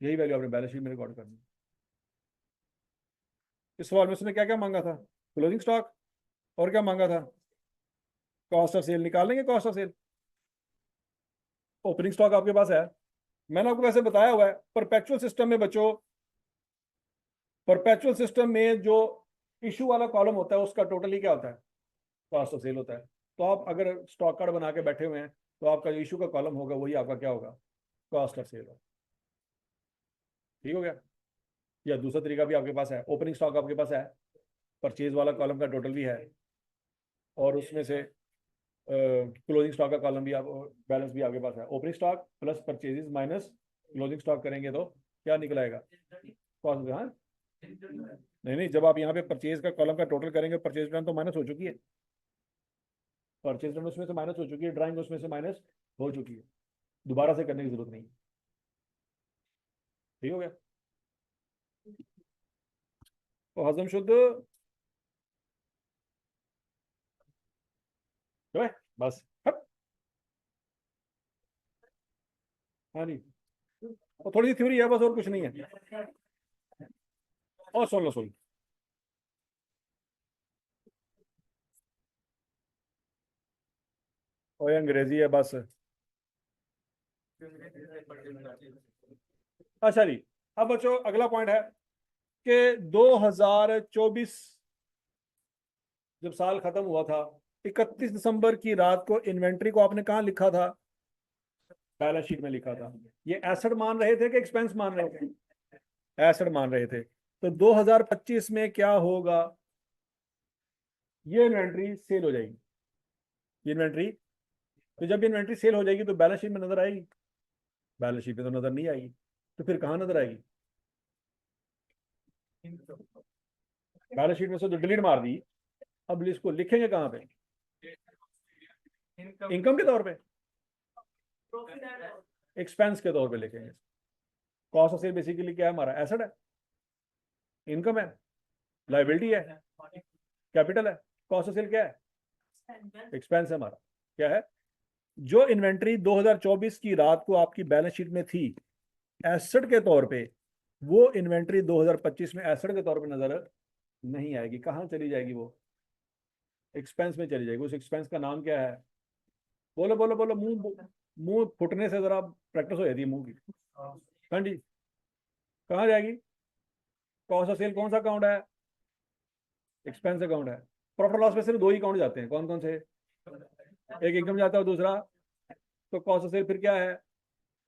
यही वैल्यू आपने बैलेंस शीट में रिकॉर्ड करनी। इस सवाल में उसने क्या क्या मांगा था, क्लोजिंग स्टॉक, और क्या मांगा था, कॉस्ट ऑफ सेल। निकाल लेंगे cost of sale. Opening stock आपके पास है, मैंने आपको वैसे बताया हुआ है। परपेचुअल सिस्टम में बच्चों, परपेचुअल सिस्टम में जो इशू वाला कॉलम होता है उसका टोटली क्या होता है, कॉस्ट ऑफ सेल होता है। तो आप अगर स्टॉक कार्ड बना के बैठे हुए हैं तो आपका जो इशू का कॉलम होगा वही आपका क्या होगा, कॉस्ट ऑफ सेल होगा। ठीक हो गया। या दूसरा तरीका भी आपके पास है, ओपनिंग स्टॉक आपके पास है, परचेज वाला कॉलम का टोटल भी है, और उसमें से क्लोजिंग स्टॉक का कॉलम भी, आप बैलेंस भी आपके पास है। Opening stock plus purchases minus closing stock करेंगे तो क्या निकल आएगा, कॉस्ट। हाँ नहीं नहीं, जब आप यहाँ पे परचेज का कॉलम का टोटल करेंगे, परचेज रिटर्न तो माइनस हो चुकी है, परचेज रिटर्न उसमें से माइनस हो चुकी है, ड्राइंग उसमें से माइनस हो चुकी है, दोबारा से करने की जरूरत नहीं। ठीक हो गया। तो हजम शुद्ध जो है बस। हट। हाँ जी, और थोड़ी सी थ्योरी है बस, और कुछ नहीं है। और सुन लो, सुन लो। और ये अंग्रेजी है बस। अच्छा जी, अब बच्चों अगला पॉइंट है कि 2024 जब साल खत्म हुआ था, 31 दिसंबर की रात को इन्वेंट्री को आपने कहाँ लिखा था, बैलेंस शीट में लिखा था। ये एसेट मान रहे थे कि एक्सपेंस मान रहे थे, एसेट मान रहे थे। तो 2025 में क्या होगा, ये इन्वेंट्री सेल हो जाएगी। ये इन्वेंट्री, तो जब इन्वेंट्री सेल हो जाएगी तो बैलेंस शीट में नजर आएगी, बैलेंस शीट में तो नजर नहीं आएगी, तो फिर कहाँ नजर आएगी, बैलेंस शीट में से तो डिलीट मार दी। अब इसको लिखेंगे कहाँ पे, इनकम के तौर पे, एक्सपेंस के तौर पे लिखेंगे। कॉस्ट ऑफ सेल बेसिकली क्या है हमारा, एसेट है, इनकम है, लाइबिलिटी है, कैपिटल है। कॉस्ट ऑफ सेल क्या है, एक्सपेंस है हमारा। क्या है, जो इन्वेंट्री 2024 की रात को आपकी बैलेंस शीट में थी एसेट के तौर पे, वो इन्वेंट्री 2025 में एसेट के तौर पे नजर नहीं आएगी। कहाँ चली जाएगी वो, एक्सपेंस में चली जाएगी। उस एक्सपेंस का नाम क्या है, बोलो बोलो बोलो, मुंह मुंह फुटने से जरा प्रैक्टिस हो जाती है मुंह की। हाँ जी, कहाँ जाएगी, कॉस्ट ऑफ सेल कौन सा अकाउंट है, एक्सपेंस अकाउंट है। प्रॉफिट लॉस में सिर्फ दो ही अकाउंट जाते हैं, कौन कौन से, एक इनकम जाता है, दूसरा तो कॉस्ट ऑफ सेल फिर क्या है,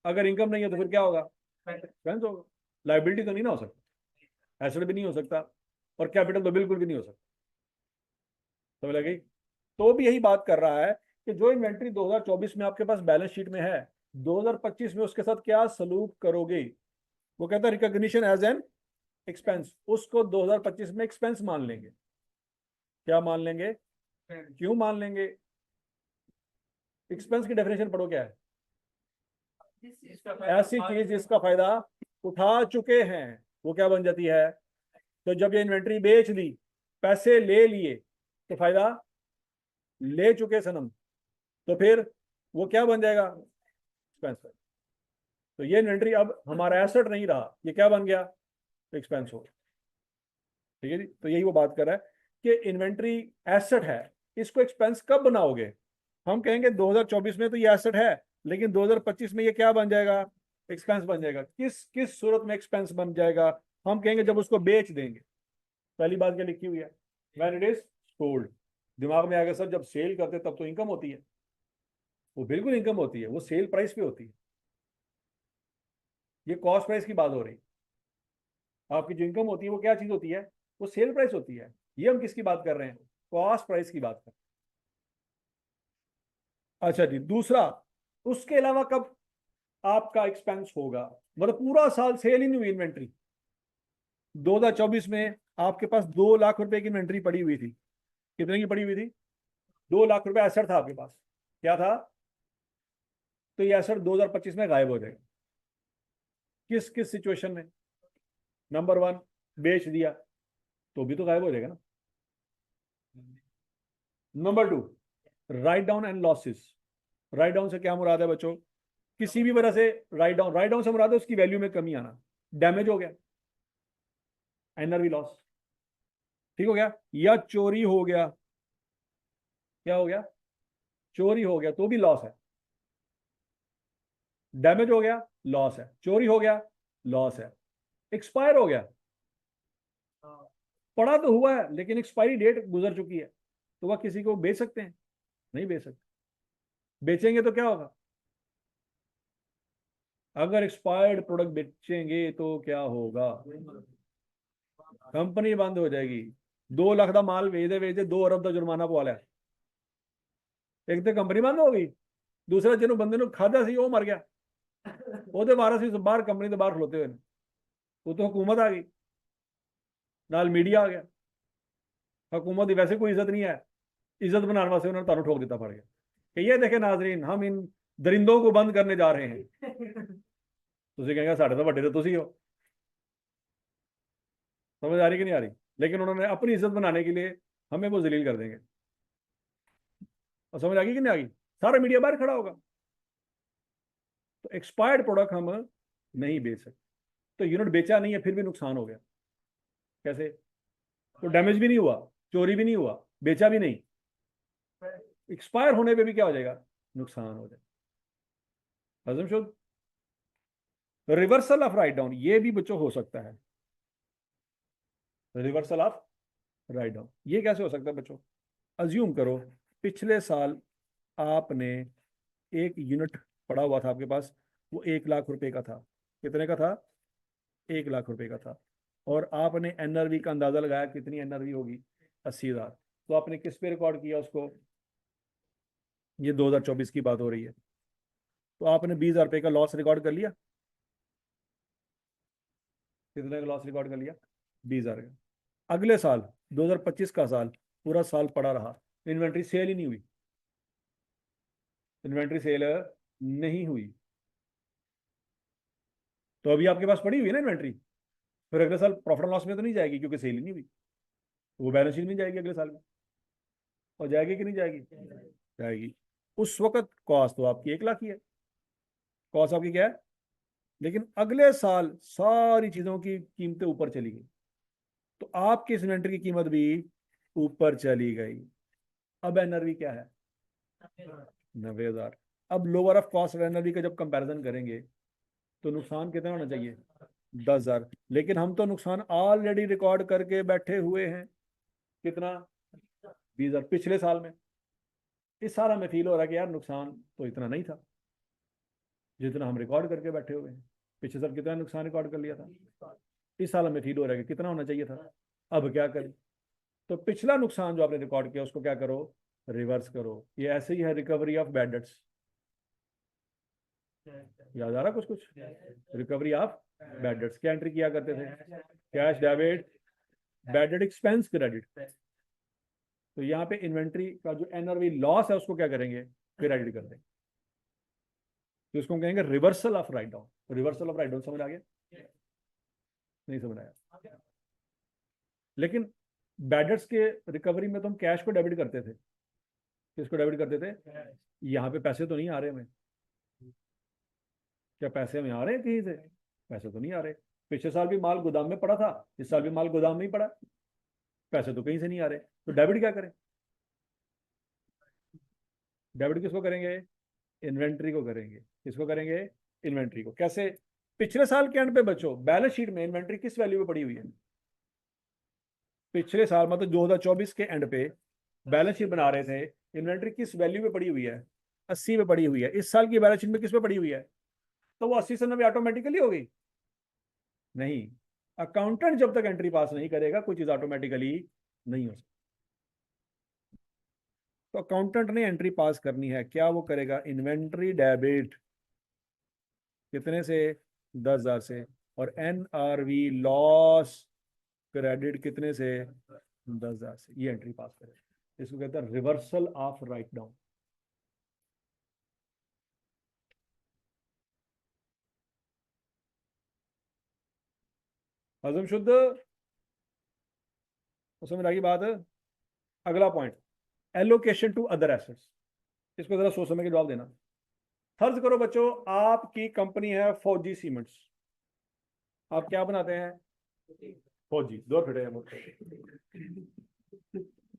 अगर इनकम नहीं है तो फिर क्या होगा, एक्सपेंस होगा। लाइबिलिटी तो नहीं ना हो सकता, एसेट भी नहीं हो सकता, और कैपिटल तो बिल्कुल भी नहीं हो सकता। समझ लगी। तो भी यही बात कर रहा है कि जो इन्वेंट्री 2024 में आपके पास बैलेंस शीट में है, 2025 में उसके साथ क्या सलूक करोगे। वो कहता है रिकॉग्निशन एज एन एक्सपेंस, उसको 2025 में एक्सपेंस मान लेंगे। क्या मान लेंगे, क्यों मान लेंगे, एक्सपेंस की डेफिनेशन पढ़ो क्या है, ऐसी चीज जिसका फायदा उठा चुके हैं वो क्या बन जाती है। तो जब ये इन्वेंट्री बेच दी, पैसे ले लिए, तो फायदा ले चुके सनम, तो फिर वो क्या बन जाएगा, एक्सपेंस। तो ये इन्वेंट्री अब हमारा एसेट नहीं रहा, ये क्या बन गया, एक्सपेंस हो। ठीक है जी। तो यही वो बात कर रहा है कि इन्वेंट्री एसेट है, इसको एक्सपेंस कब बनाओगे। हम कहेंगे 2024 में तो ये एसेट है, लेकिन 2025 में ये क्या बन जाएगा, एक्सपेंस बन जाएगा। किस किस सूरत में एक्सपेंस बन जाएगा, हम कहेंगे जब उसको बेच देंगे। पहली बात क्या लिखी हुई है, व्हेन इट इज सोल्ड। दिमाग में आ गया सर, जब सेल करते तब तो इनकम होती है, वो बिल्कुल इनकम होती है, वो सेल प्राइस पे होती है। ये कॉस्ट प्राइस की बात हो रही, आपकी जो इनकम होती है वो क्या चीज होती है, वो सेल प्राइस होती है। ये हम किसकी बात कर रहे हैं, कॉस्ट प्राइस की बात कर रहे हैं। अच्छा जी, दूसरा, उसके अलावा कब आपका एक्सपेंस होगा, मतलब पूरा साल सेल ही नहीं हुई इन्वेंट्री, 2024 में आपके पास 2 लाख रुपए की इन्वेंट्री पड़ी हुई थी। कितने की पड़ी हुई थी, 2 लाख रुपए एसेट था आपके पास। क्या था, तो ये एसेट 2025 में गायब हो जाएगा। किस किस सिचुएशन में, नंबर वन, बेच दिया तो भी तो गायब हो जाएगा ना। Number two, write down and losses. Write down से क्या मुराद है बच्चों, किसी भी वजह से राइट डाउन, राइट डाउन से मुराद है उसकी वैल्यू में कमी आना, डैमेज हो गया, एनआरवी लॉस। ठीक हो गया, या चोरी हो गया, क्या हो गया, चोरी हो गया तो भी लॉस है। डैमेज हो गया, लॉस है। चोरी हो गया, लॉस है। एक्सपायर हो गया, पड़ा तो हुआ है लेकिन एक्सपायरी डेट गुजर चुकी है, तो वह किसी को बेच सकते हैं? नहीं बेच सकते। बेचेंगे तो क्या होगा? अगर एक्सपायर्ड प्रोडक्ट बेचेंगे तो क्या होगा? कंपनी बंद हो जाएगी। 2 लाख का माल वेचते 2 अरब का जुर्माना पवा लिया। एक तो कंपनी बंद हो गई, दूसरा जिन्होंने बंदे ने खादा सी वो मर गया, ਉਹਦੇ ਵਾਰਸ ਵੀ ਬਾਹਰ ਕੰਪਨੀ ਦੇ ਬਾਹਰ ਖਲੋਤੇ ਹੋਏ ਨੇ। ਉਹ तो हुकूमत आ गई, नाल मीडिया आ गया। हुकूमत की वैसे कोई इज्जत नहीं है, इज्जत बनाने वास्ते उन्होंने तानू ठोक दिता पड़ गया कि ये देखे नाजरीन, हम इन दरिंदों को बंद करने जा रहे हैं। तुसी कहेंगे साढ़े तो बड़े तो तुसी हो। समझ आ रही कि नहीं आ रही? लेकिन उन्होंने अपनी इज्जत बनाने के लिए हमें वो जलील कर देंगे। और समझ आ गई कि नहीं आ गई? सारा मीडिया बाहर खड़ा होगा। तो एक्सपायर्ड प्रोडक्ट हम नहीं बेच सकते। तो यूनिट बेचा नहीं है फिर भी नुकसान हो गया, कैसे? तो डैमेज भी नहीं हुआ, चोरी भी नहीं हुआ, बेचा भी नहीं, एक्सपायर होने पे भी क्या हो जाएगा? नुकसान हो जाएगा। हजम शुद्ध। रिवर्सल ऑफ राइट डाउन, ये भी बच्चों हो सकता है। रिवर्सल ऑफ राइट डाउन ये कैसे हो सकता है बच्चों? अज्यूम करो पिछले साल आपने एक यूनिट पड़ा हुआ था आपके पास, वो 1 लाख रुपए का था। कितने का था? 1 लाख रुपए का था। और आपने एनआरवी का अंदाजा लगाया, कितनी एनआरवी होगी? 80,000। तो आपने किस पे रिकॉर्ड किया उसको? ये 2024 की बात हो रही है। तो आपने 20,000 रुपए का लॉस रिकॉर्ड कर लिया। कितने का लॉस रिकॉर्ड कर लिया? 20,000 का। अगले साल 2025 का साल पूरा साल पड़ा रहा, इन्वेंट्री सेल ही नहीं हुई। इन्वेंट्री सेल नहीं हुई, तो अभी आपके पास पड़ी हुई है ना इन्वेंट्री। फिर अगले साल प्रॉफिट लॉस में तो नहीं जाएगी क्योंकि सेल ही नहीं हुई। वो बैलेंस शीट में जाएगी अगले साल में। और जाएगी कि नहीं जाएगी? जाएगी। उस वक्त कॉस्ट तो आपकी 1 लाख ही है, कॉस्ट आपकी क्या है? लेकिन अगले साल सारी चीजों की कीमतें ऊपर चली गई, तो आपकी इस इन्वेंट्री की कीमत भी ऊपर चली गई। अब एनआरवी क्या है? 90,000। अब लोअर ऑफ कॉस्ट एनआरवी का जब कंपैरिजन करेंगे तो नुकसान कितना होना चाहिए? 10,000। लेकिन हम तो नुकसान ऑलरेडी रिकॉर्ड करके बैठे हुए हैं। कितना? 20,000 पिछले साल में। इस साल हमें फील हो रहा है कि यार नुकसान तो इतना नहीं था जितना हम रिकॉर्ड करके बैठे हुए हैं। पिछले साल कितना नुकसान रिकॉर्ड कर लिया था, इस साल हमें फील हो रहा है कि कितना होना चाहिए था। अब क्या करें? तो पिछला नुकसान जो आपने रिकॉर्ड किया उसको क्या करो? रिवर्स करो। ये ऐसे ही है रिकवरी ऑफ बैड डेट्स। याद आ रहा कुछ कुछ? रिकवरी ऑफ बैड डेट्स क्या एंट्री किया करते थे? Cash debit, bad debt expense credit. तो यहाँ पे इन्वेंट्री का जो एनआरवी लॉस है उसको क्या करेंगे? क्रेडिट कर देंगे। तो इसको हम कहेंगे reversal of write down. Reversal of write down समझ आ गया? नहीं समझ आया? लेकिन बैड डेट्स के रिकवरी में तो हम कैश को डेबिट करते थे। किसको डेबिट करते थे? यहाँ पे पैसे तो नहीं आ रहे हमें। क्या पैसे हमें आ रहे हैं कहीं से? पैसे तो नहीं आ रहे। पिछले साल भी माल गोदाम में पड़ा था, इस साल भी माल गोदाम में ही पड़ा, पैसे तो कहीं से नहीं आ रहे। तो डेबिट क्या करें? डेबिट किसको करेंगे? इन्वेंट्री को करेंगे। किसको करेंगे? इन्वेंट्री को। कैसे? पिछले साल के एंड पे बच्चों बैलेंस शीट में इन्वेंट्री किस वैल्यू पे पड़ी हुई है? पिछले साल मतलब 2024 के एंड पे बैलेंस शीट बना रहे थे, इन्वेंट्री किस वैल्यू पे पड़ी हुई है? 80 पे पड़ी हुई है। इस साल की बैलेंस शीट में किस पे पड़ी हुई है? तो वो 80 से 90 ऑटोमेटिकली हो गई? नहीं। अकाउंटेंट जब तक एंट्री पास नहीं करेगा कोई चीज ऑटोमेटिकली नहीं हो सकती। तो अकाउंटेंट ने एंट्री पास करनी है, क्या वो करेगा? इन्वेंट्री डेबिट कितने से? 10,000 से। और एनआरवी लॉस क्रेडिट कितने से? 10,000 से। ये एंट्री पास करेगा। इसको कहते हैं रिवर्सल ऑफ राइट डाउन। हजम शुद्ध? समझ आ गई बात? अगला point, allocation to other assets. इसको जरा सोच समझ के जवाब देना। फर्ज करो बच्चों आपकी कंपनी है फौजी सीमेंट्स। आप क्या बनाते हैं? फौजी दो फिटे हैं।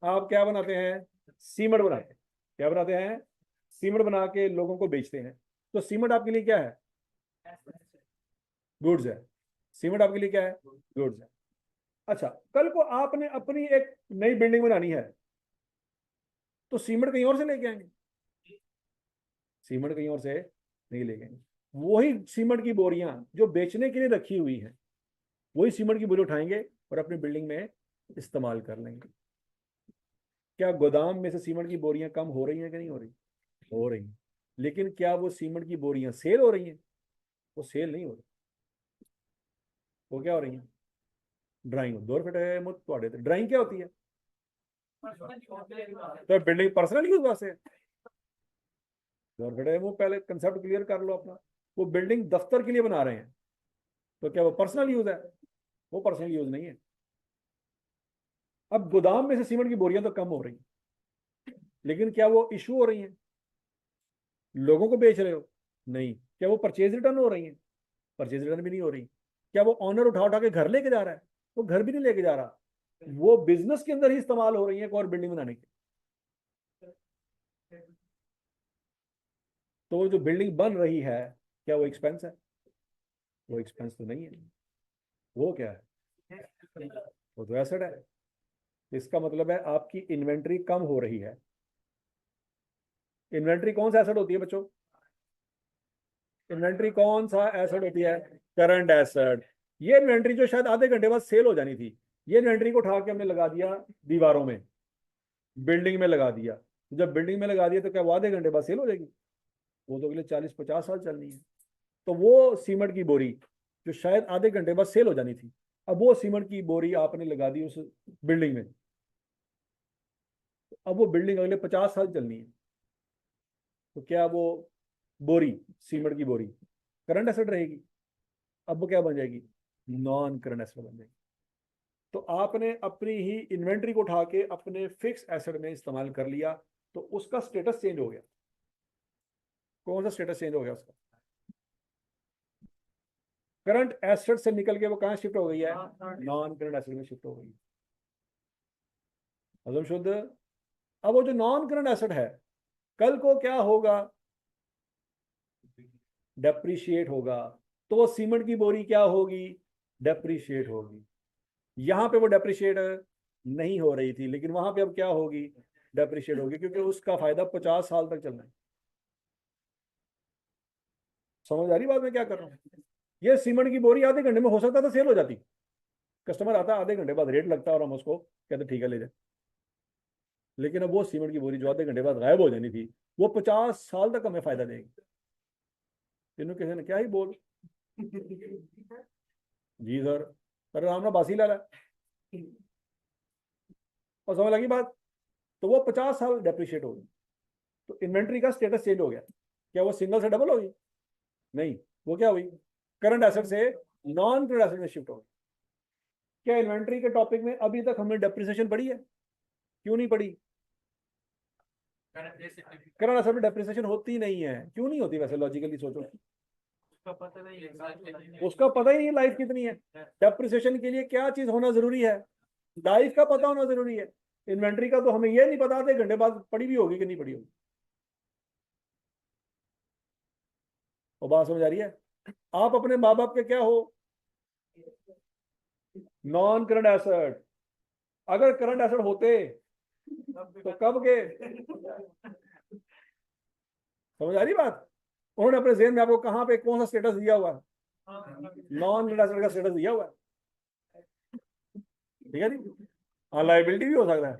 आप क्या बनाते हैं? सीमेंट बनाते हैं। क्या बनाते हैं? सीमेंट बना के लोगों को बेचते हैं। तो सीमेंट आपके लिए क्या है? गुड्स है। सीमेंट आपके लिए क्या है? गुड्स है। अच्छा, कल को आपने अपनी एक नई बिल्डिंग बनानी है तो सीमेंट कहीं और से लेके आएंगे? सीमेंट कहीं और से नहीं लेके आएंगे। वही सीमेंट की बोरियां जो बेचने के लिए रखी हुई हैं, वही सीमेंट की बोरी उठाएंगे और अपनी बिल्डिंग में इस्तेमाल कर लेंगे। क्या गोदाम में से सीमेंट की बोरियां कम हो रही हैं कि नहीं हो रही? हो रही हैं। लेकिन क्या वो सीमेंट की बोरियां सेल हो रही हैं? वो सेल नहीं हो रही। वो क्या हो रही हैं? ड्राइंग। 2 रुपए मुझ थोड़े थे। ड्राइंग क्या होती है? तो बिल्डिंग पर्सनल यूज वास्ते है। 2 रुपए वो पहले कंसेप्ट क्लियर कर लो अपना। वो बिल्डिंग दफ्तर के लिए बना रहे हैं तो क्या वो पर्सनल यूज है? वो पर्सनल यूज नहीं है। अब गोदाम में से सीमेंट की बोरियां तो कम हो रही हैं, लेकिन क्या वो इशू हो रही हैं? लोगों को बेच रहे हो? नहीं। क्या वो परचेज रिटर्न हो रही हैं? परचेज रिटर्न भी नहीं हो रही। क्या वो ऑनर उठा उठा के घर लेके जा रहा है? वो घर भी नहीं लेके जा रहा। वो बिजनेस के अंदर ही इस्तेमाल हो रही है और बिल्डिंग बनाने की। तो वो जो बिल्डिंग बन रही है, क्या वो एक्सपेंस है? वो एक्सपेंस तो नहीं है। वो क्या है? वो तो एसेट है। इसका मतलब है आपकी इन्वेंट्री कम हो रही है। इन्वेंट्री कौन सा एसेट होती है बच्चों? इन्वेंट्री कौन सा एसेट होती है? Current asset. ये इन्वेंट्री जो शायद आधे घंटे बाद सेल हो जानी थी, ये इन्वेंट्री को उठा के हमने लगा दिया दीवारों में, बिल्डिंग में लगा दिया। जब बिल्डिंग में लगा दिया तो क्या वो आधे घंटे बाद सेल हो जाएगी? वो तो अगले 40-50 साल चलनी है। तो वो सीमेंट की बोरी जो शायद आधे घंटे बाद सेल हो जानी थी, अब वो सीमेंट की बोरी आपने लगा दी उस बिल्डिंग में। अब वो बिल्डिंग अगले 50 साल चलनी है। तो क्या वो बोरी, सीमेंट की बोरी, करंट एसेट रहेगी? अब वो क्या बन जाएगी? नॉन करंट एसेट बन जाएगी। तो आपने अपनी ही इन्वेंट्री को उठा के अपने फिक्स एसेट में इस्तेमाल कर लिया, तो उसका स्टेटस चेंज हो गया। कौन सा स्टेटस चेंज हो गया उसका? करंट एसेट से निकल के वो कहां शिफ्ट हो गई है? नॉन करंट एसेट में शिफ्ट हो गई। मतलब शुद्ध। अब वो जो नॉन करंट एसेट है, कल को क्या होगा? डेप्रिशिएट होगा। तो वो सीमेंट की बोरी क्या होगी? डेप्रिशिएट होगी। यहां पे वो डेप्रिशिएट नहीं हो रही थी, लेकिन वहां पे अब क्या होगी? डेप्रिशिएट होगी, क्योंकि उसका फायदा 50 साल तक चलना है। समझ आ रही बात मैं क्या कर रहा हूँ? ये सीमेंट की बोरी आधे घंटे में हो सकता था सेल हो जाती। कस्टमर आता, आधे घंटे बाद रेट लगता और हम उसको कहते ठीक है ले जाए। लेकिन अब वो सीमेंट की बोरी जो आधे घंटे बाद गायब हो जानी थी, वो 50 साल तक हमें फायदा देगी। तीनों किसी ने क्या ही बोल। जी सर, अरे राम ना बासी लाला। और समझ लगी बात? तो वो 50 साल डेप्रिशिएट होगी। तो इन्वेंट्री का स्टेटस चेंज हो गया। क्या वो सिंगल से डबल होगी? नहीं। वो क्या हुई? करंट एसेट से नॉन करंट एसेट में शिफ्ट हो गई। क्या इन्वेंट्री के टॉपिक में अभी तक हमने डेप्रिसिएशन पढ़ी है? क्यों नहीं पढ़ी? करंट एसेट में डेप्रिसिएशन होती नहीं है। क्यों नहीं होती? वैसे लॉजिकली सोचो, उसका पता ही नहीं लाइफ कितनी है। डेप्रिसिएशन के लिए क्या चीज होना जरूरी है? लाइफ का पता होना जरूरी है। इन्वेंट्री का तो हमें यह नहीं पता आधे घंटे बाद पड़ी भी होगी कि नहीं पड़ी होगी। और बात समझ आ रही है? आप अपने माँ बाप के क्या हो? Non current asset. अगर करंट एसेट होते तो कब के? समझ आ रही बात? उन्होंने अपने जेहन में आपको कहां पे कौन सा स्टेटस दिया हुआ है? नॉन करंट एसेट का स्टेटस दिया हुआ है। ठीक है जी। हाँ, लाइबिलिटी भी हो सकता है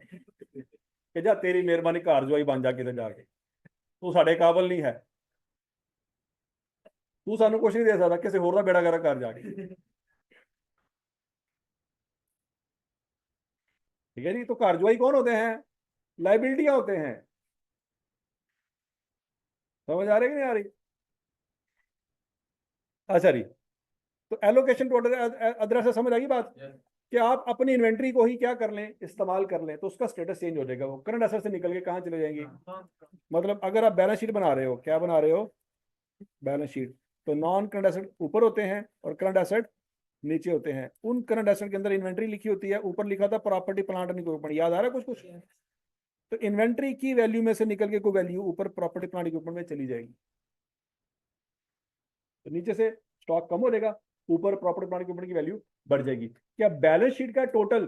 कि जा तेरी मेहरबानी घर जो आई बन जा किते जाके, तू साडे काबल नहीं है, तू सानू कुछ नहीं दे सकता, किसी होर दा बेड़ा गर्क कर जाके। ठीक है जी। तो घर जुआई कौन होते हैं? लाइबिलिटियां होते हैं। समझ आ रही कि नहीं आ रही? अच्छा जी। तो एलोकेशन टू अदर से समझ आ गई बात? कि आप अपनी इन्वेंट्री को ही क्या कर लें, इस्तेमाल कर लें, तो उसका स्टेटस चेंज हो जाएगा। वो करंट एसेट से निकल के कहां चले जाएंगी? मतलब अगर आप बैलेंस शीट बना रहे हो, क्या बना रहे हो? Balance sheet. तो नॉन करंट एसेट ऊपर होते हैं और करंट एसेट नीचे होते हैं। उन करंट एसेट के अंदर इन्वेंट्री लिखी होती है, ऊपर लिखा था प्रॉपर्टी प्लांट एंड इक्विपमेंट। याद आ रहा है कुछ कुछ? तो इन्वेंट्री की वैल्यू में से निकल के कोई वैल्यू ऊपर प्रॉपर्टी प्लांट इक्विपमेंट में चली जाएगी। तो नीचे से स्टॉक कम हो जाएगा, ऊपर प्रॉपर्टी प्लांट इक्विपमेंट की वैल्यू बढ़ जाएगी। क्या बैलेंस शीट का टोटल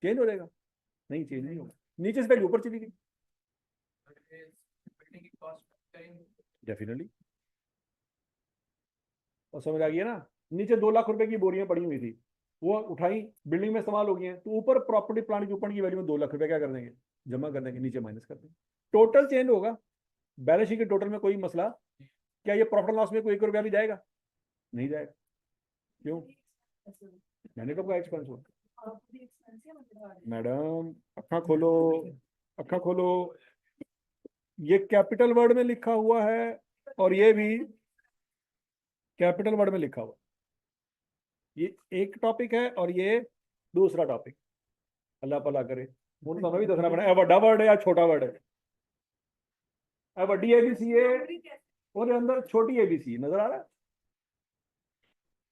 चेंज हो जाएगा? नहीं, चेंज नहीं होगा, नीचे से वैल्यू ऊपर चली गई। बिल्डिंग की कॉस्ट डेफिनेटली। और समझ आ गई है ना? नीचे 2 लाख रुपए की बोरियां पड़ी हुई थी, वो उठाई, बिल्डिंग में इस्तेमाल हो गई हैं, तो ऊपर प्रॉपर्टी प्लांट इक्विपमेंट की वैल्यू में 2 लाख रुपए क्या कर देंगे, जमा कर देंगे, नीचे माइनस कर देंगे। टोटल चेंज होगा, बैलेंस शीट के टोटल में कोई मसला। क्या ये प्रॉफिट लॉस में कोई 1 रुपया भी जाएगा? नहीं जाएगा। क्यों? मैंने कब कहा एक्सपेंस हो? मैडम अखा खोलो, अखा खोलो, ये कैपिटल वर्ड में लिखा हुआ है और ये भी कैपिटल वर्ड में लिखा हुआ। ये एक टॉपिक है और ये दूसरा टॉपिक। अल्लाह भला करे। ਹੁਣ ਤੁਹਾਨੂੰ ਵੀ ਦੱਸਣਾ ਪੈਣਾ ਇਹ ਵੱਡਾ वर्ड है या छोटा वर्ड है। ਇਹ ਵੱਡੀ ABC है और अंदर छोटी ABC नजर आ रहा है?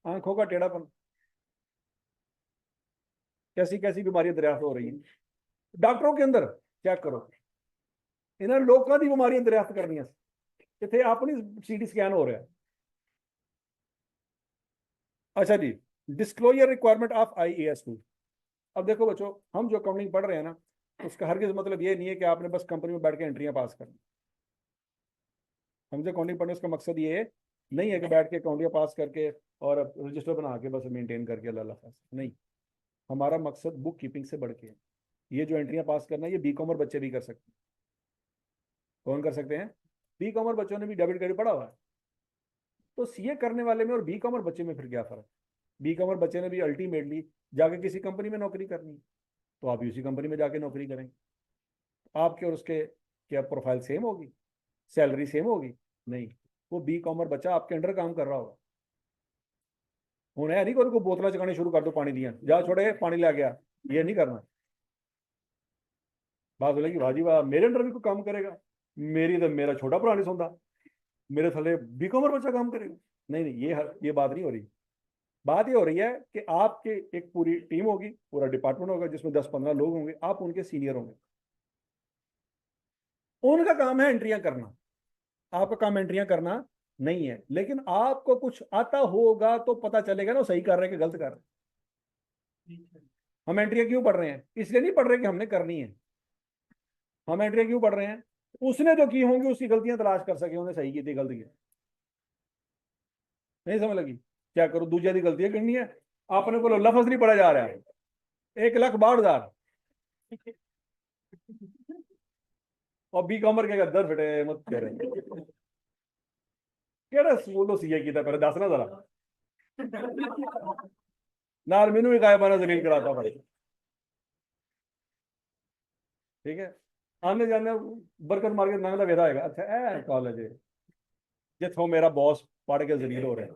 आंखों का टेढ़ापन, कैसी कैसी बीमारियां दरियाफ्त हो रही हैं डॉक्टरों के अंदर। चेक करो, इन्होंने लोगों की बीमारियां दरियाफ्त करनी है, इतने अपनी CT स्कैन हो रहा है। अच्छा जी, डिस्क्लोजर रिक्वायरमेंट ऑफ IAS2। अब देखो बच्चों, हम जो अकाउंटिंग पढ़ रहे हैं ना, उसका हरगिज मतलब ये नहीं है कि आपने बस कंपनी में बैठ के एंट्रियां पास करनी। हम जो अकाउंटिंग पढ़ने उसका मकसद ये नहीं है कि बैठ के अकाउंटियां पास करके और रजिस्टर बना के बस मेंटेन करके अल्लाह पास नहीं। हमारा मकसद बुक कीपिंग से बढ़ के है। ये जो एंट्रियां पास करना है ये B.Com बच्चे भी कर सकते हैं। कौन कर सकते हैं? B.Com बच्चों ने भी डेबिट क्रेडिट पढ़ा हुआ है। तो CA करने वाले में और B.Com बच्चे में फिर क्या फर्क? B.Com बच्चे ने भी अल्टीमेटली जाके किसी कंपनी में नौकरी करनी है, तो आप भी उसी कंपनी में जाके नौकरी करेंगे। आपके और उसके क्या प्रोफाइल सेम होगी? सैलरी सेम होगी? नहीं। वो B.Com बच्चा आपके अंडर काम कर रहा होगा। हूँ है नहीं को बोतल चकानी शुरू कर दो पानी दिया, जा छोड़े पानी ला गया, ये नहीं करना। बात बोलेगी भाजी वाह मेरे अंडर भी कोई काम करेगा, मेरी तो मेरा छोटा भरा नहीं सुनता, मेरे थले B.Com बच्चा काम करेगा। नहीं नहीं, ये बात नहीं हो रही। बात ये हो रही है कि आपके एक पूरी टीम होगी, पूरा डिपार्टमेंट होगा जिसमें 10-15 लोग होंगे, आप उनके सीनियर होंगे, उनका काम है एंट्रियां करना, आपका काम एंट्रियां करना नहीं है। लेकिन आपको कुछ आता होगा तो पता चलेगा ना सही कर रहे हैं कि गलत कर रहे हैं। हम एंट्रियां क्यों पढ़ रहे हैं? इसलिए नहीं पढ़ रहे कि हमने करनी है। हम एंट्रियां क्यों पढ़ रहे हैं? उसने जो की होंगी उसकी गलतियां तलाश कर सके, उन्हें सही की थी गलती की नहीं समझ लगी। क्या करो, दूसरे की गलतियां करनी है, अपने को लफ्ज नहीं पढ़ा जा रहा है। 1,62,000 और B.Com के गद्दर फिटे मत करे। केड़ा स्कूलों CA कीता पहले दस ना जरा, नाल मैनू भी गायबाना जलील कराता भाई। ठीक है, आने जाने बरकत मार के नंग का वेदा आएगा। अच्छा ए कॉलेज है जिथों मेरा बॉस पढ़ के जलील हो रहा है।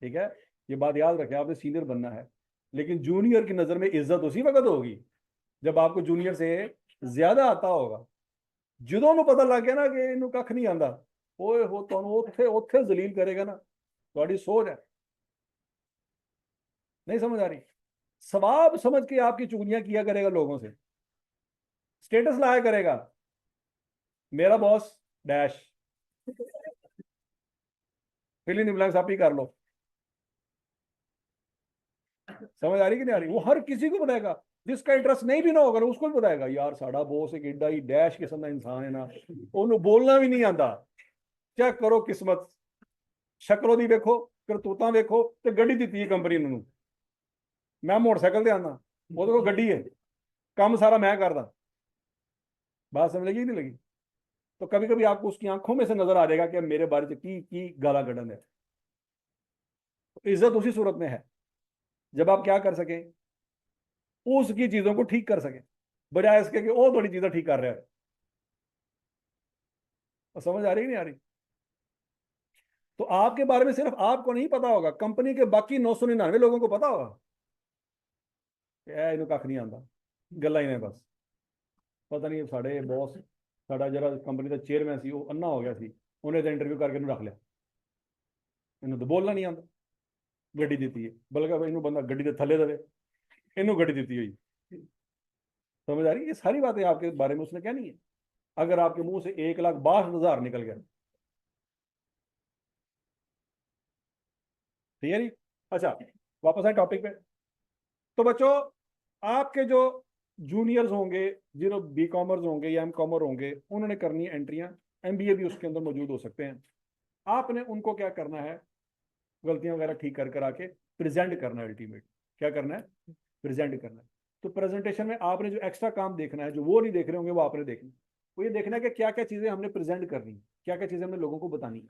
ठीक है, ये बात याद रखें, आपने सीनियर बनना है, लेकिन जूनियर की नजर में इज्जत उसी वक्त होगी जब आपको जूनियर से ज्यादा आता होगा। ਜਦੋਂ ਨੂੰ ਪਤਾ ਲੱਗ ਗਿਆ ਨਾ ਕਿ ਇਹਨੂੰ ਕੱਖ ਨਹੀਂ ਆਂਦਾ, ਓਏ ਹੋ ਤੁਹਾਨੂੰ ਉੱਥੇ ਉੱਥੇ ਜ਼ਲੀਲ ਕਰੇਗਾ ਨਾ। ਤੁਹਾਡੀ सोच है, नहीं समझ आ रही? सवाब समझ के आपकी चुगलियां किया करेगा, लोगों से स्टेटस लाया करेगा, मेरा boss dash fill in blanks आप ही कर लो। समझ आ रही कि नहीं आ रही? वो हर किसी को बताएगा, जिसका इंटरेस्ट नहीं भी ना होगा उसको भी बताएगा, यार साडा बॉस एक एडा ही डैश किस्म का इंसान है ना, ਉਹਨੂੰ बोलना भी नहीं आता। चेक करो किस्मत, शक्लों दी देखो, करतूतां देखो, ते गड्डी दी है कंपनी ने। मैं मोटरसाइकिल से आना, वो तो गड्डी है, काम सारा मैं करदा। बात समझ लगी नहीं लगी? तो कभी कभी आपको उसकी आंखों में से नजर आ जाएगा कि मेरे बारे में की गाला गडन है। तो इज्जत उसी सूरत में है जब आप क्या कर सके, उसकी चीजों को ठीक कर सके, बजाय इसके कि वो थोड़ी चीजें ठीक कर रहे हैं। तो समझ आ रही नहीं आ रही? तो आपके बारे में सिर्फ आपको नहीं पता होगा, कंपनी के बाकी 999 लोगों को पता होगा इन्हों कख नहीं आता, गल्लां ही ने बस। पता नहीं साढ़े बॉस, साढ़ा जरा कंपनी का चेयरमैन सी, वो अन्ना हो गया सी, उन्हें तो इंटरव्यू करके रख लिया, इन्हों तो बोलना नहीं आता। गड्डी दी है, बल्कि इन्हों बंदा गड्डी के थले दे, इन्हों गड्डी दी हुई। समझ आ रही? ये सारी बातें आपके बारे में उसने क्या नहीं है। अगर आपके मुंह से 1,62,000 निकल गया, ठीक है जी। अच्छा, वापस आए टॉपिक पे। तो बच्चों, आपके जो जूनियर्स होंगे, जिन्हों बी कॉमर्स होंगे या एम कॉमर होंगे, उन्होंने करनी है एंट्रियां, एमबीए भी उसके अंदर मौजूद हो सकते हैं। आपने उनको क्या करना है, गलतियां वगैरह ठीक कर आके प्रेजेंट करना है। अल्टीमेट क्या करना है, प्रेजेंट करना है। तो प्रेजेंटेशन में आपने जो एक्स्ट्रा काम देखना है, जो वो नहीं देख रहे होंगे वो आपने देखना है। वो ये देखना है कि क्या क्या चीजें हमने प्रेजेंट करनी है, क्या क्या चीजें हमने लोगों को बतानी है।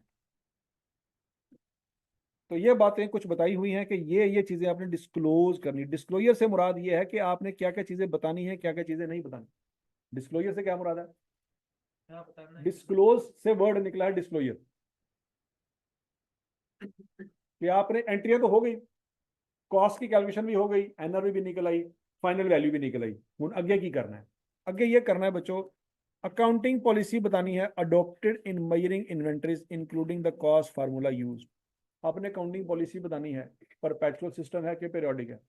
तो ये बातें कुछ बताई हुई हैं कि ये चीजें आपने डिस्क्लोज करनी। डिस्क्लोजर से मुराद ये है कि आपने क्या क्या चीजें बतानी है, क्या क्या चीजें नहीं बतानी। डिस्क्लोजर से क्या मुराद है, क्या बताना है? डिस्क्लोज से वर्ड निकला है डिस्क्लोजर, कि आपने एंट्रियां तो हो गई, कॉस्ट की कैलकुलेशन भी हो गई, एनआरवी भी निकल आई, फाइनल वैल्यू भी निकल आई। हूँ अगे की करना है, अगे ये करना है बच्चों, अकाउंटिंग पॉलिसी बतानी है adopted in measuring inventories including the cost formula use. आपने अकाउंटिंग पॉलिसी बतानी है, परपेचुअल सिस्टम है कि पीरियोडिक है,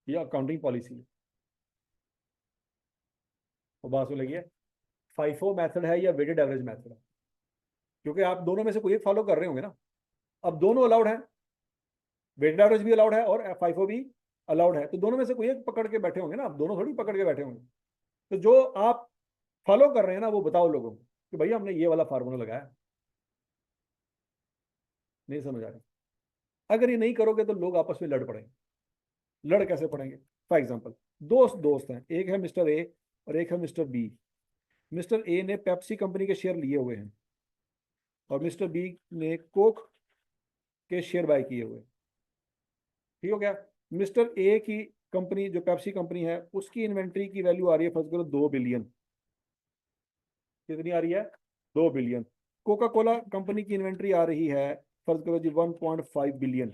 ये अकाउंटिंग पॉलिसी है। तो बात लगी है, फाइफो मेथड है या वेटेड एवरेज मेथड है, क्योंकि आप दोनों में से कोई एक फॉलो कर रहे होंगे ना। अब दोनों अलाउड है, वेटेड एवरेज भी अलाउड है और फाइफो भी अलाउड है, तो दोनों में से कोई एक पकड़ के बैठे होंगे ना, आप दोनों थोड़ी पकड़ के बैठे होंगे। तो जो आप फॉलो कर रहे हैं ना, वो बताओ लोगों को कि भैया हमने ये वाला फार्मूला लगाया। नहीं समझ आ रही? अगर ये नहीं करोगे तो लोग आपस में लड़ पड़ेंगे। लड़ कैसे पड़ेंगे? फॉर एग्जाम्पल, दोस्त दोस्त हैं, एक है मिस्टर ए और एक है मिस्टर बी। मिस्टर ए ने पेप्सी कंपनी के शेयर लिए हुए हैं और मिस्टर बी ने कोक के शेयर बाय किए हुए हैं। ठीक हो गया? मिस्टर ए की कंपनी, जो पेप्सी कंपनी है, उसकी इन्वेंट्री की वैल्यू आ रही है, फर्ज करो 2 बिलियन। कितनी आ रही है? 2 बिलियन। कोका कोला कंपनी की इन्वेंट्री आ रही है, फर्ज करो जी 1.5 बिलियन।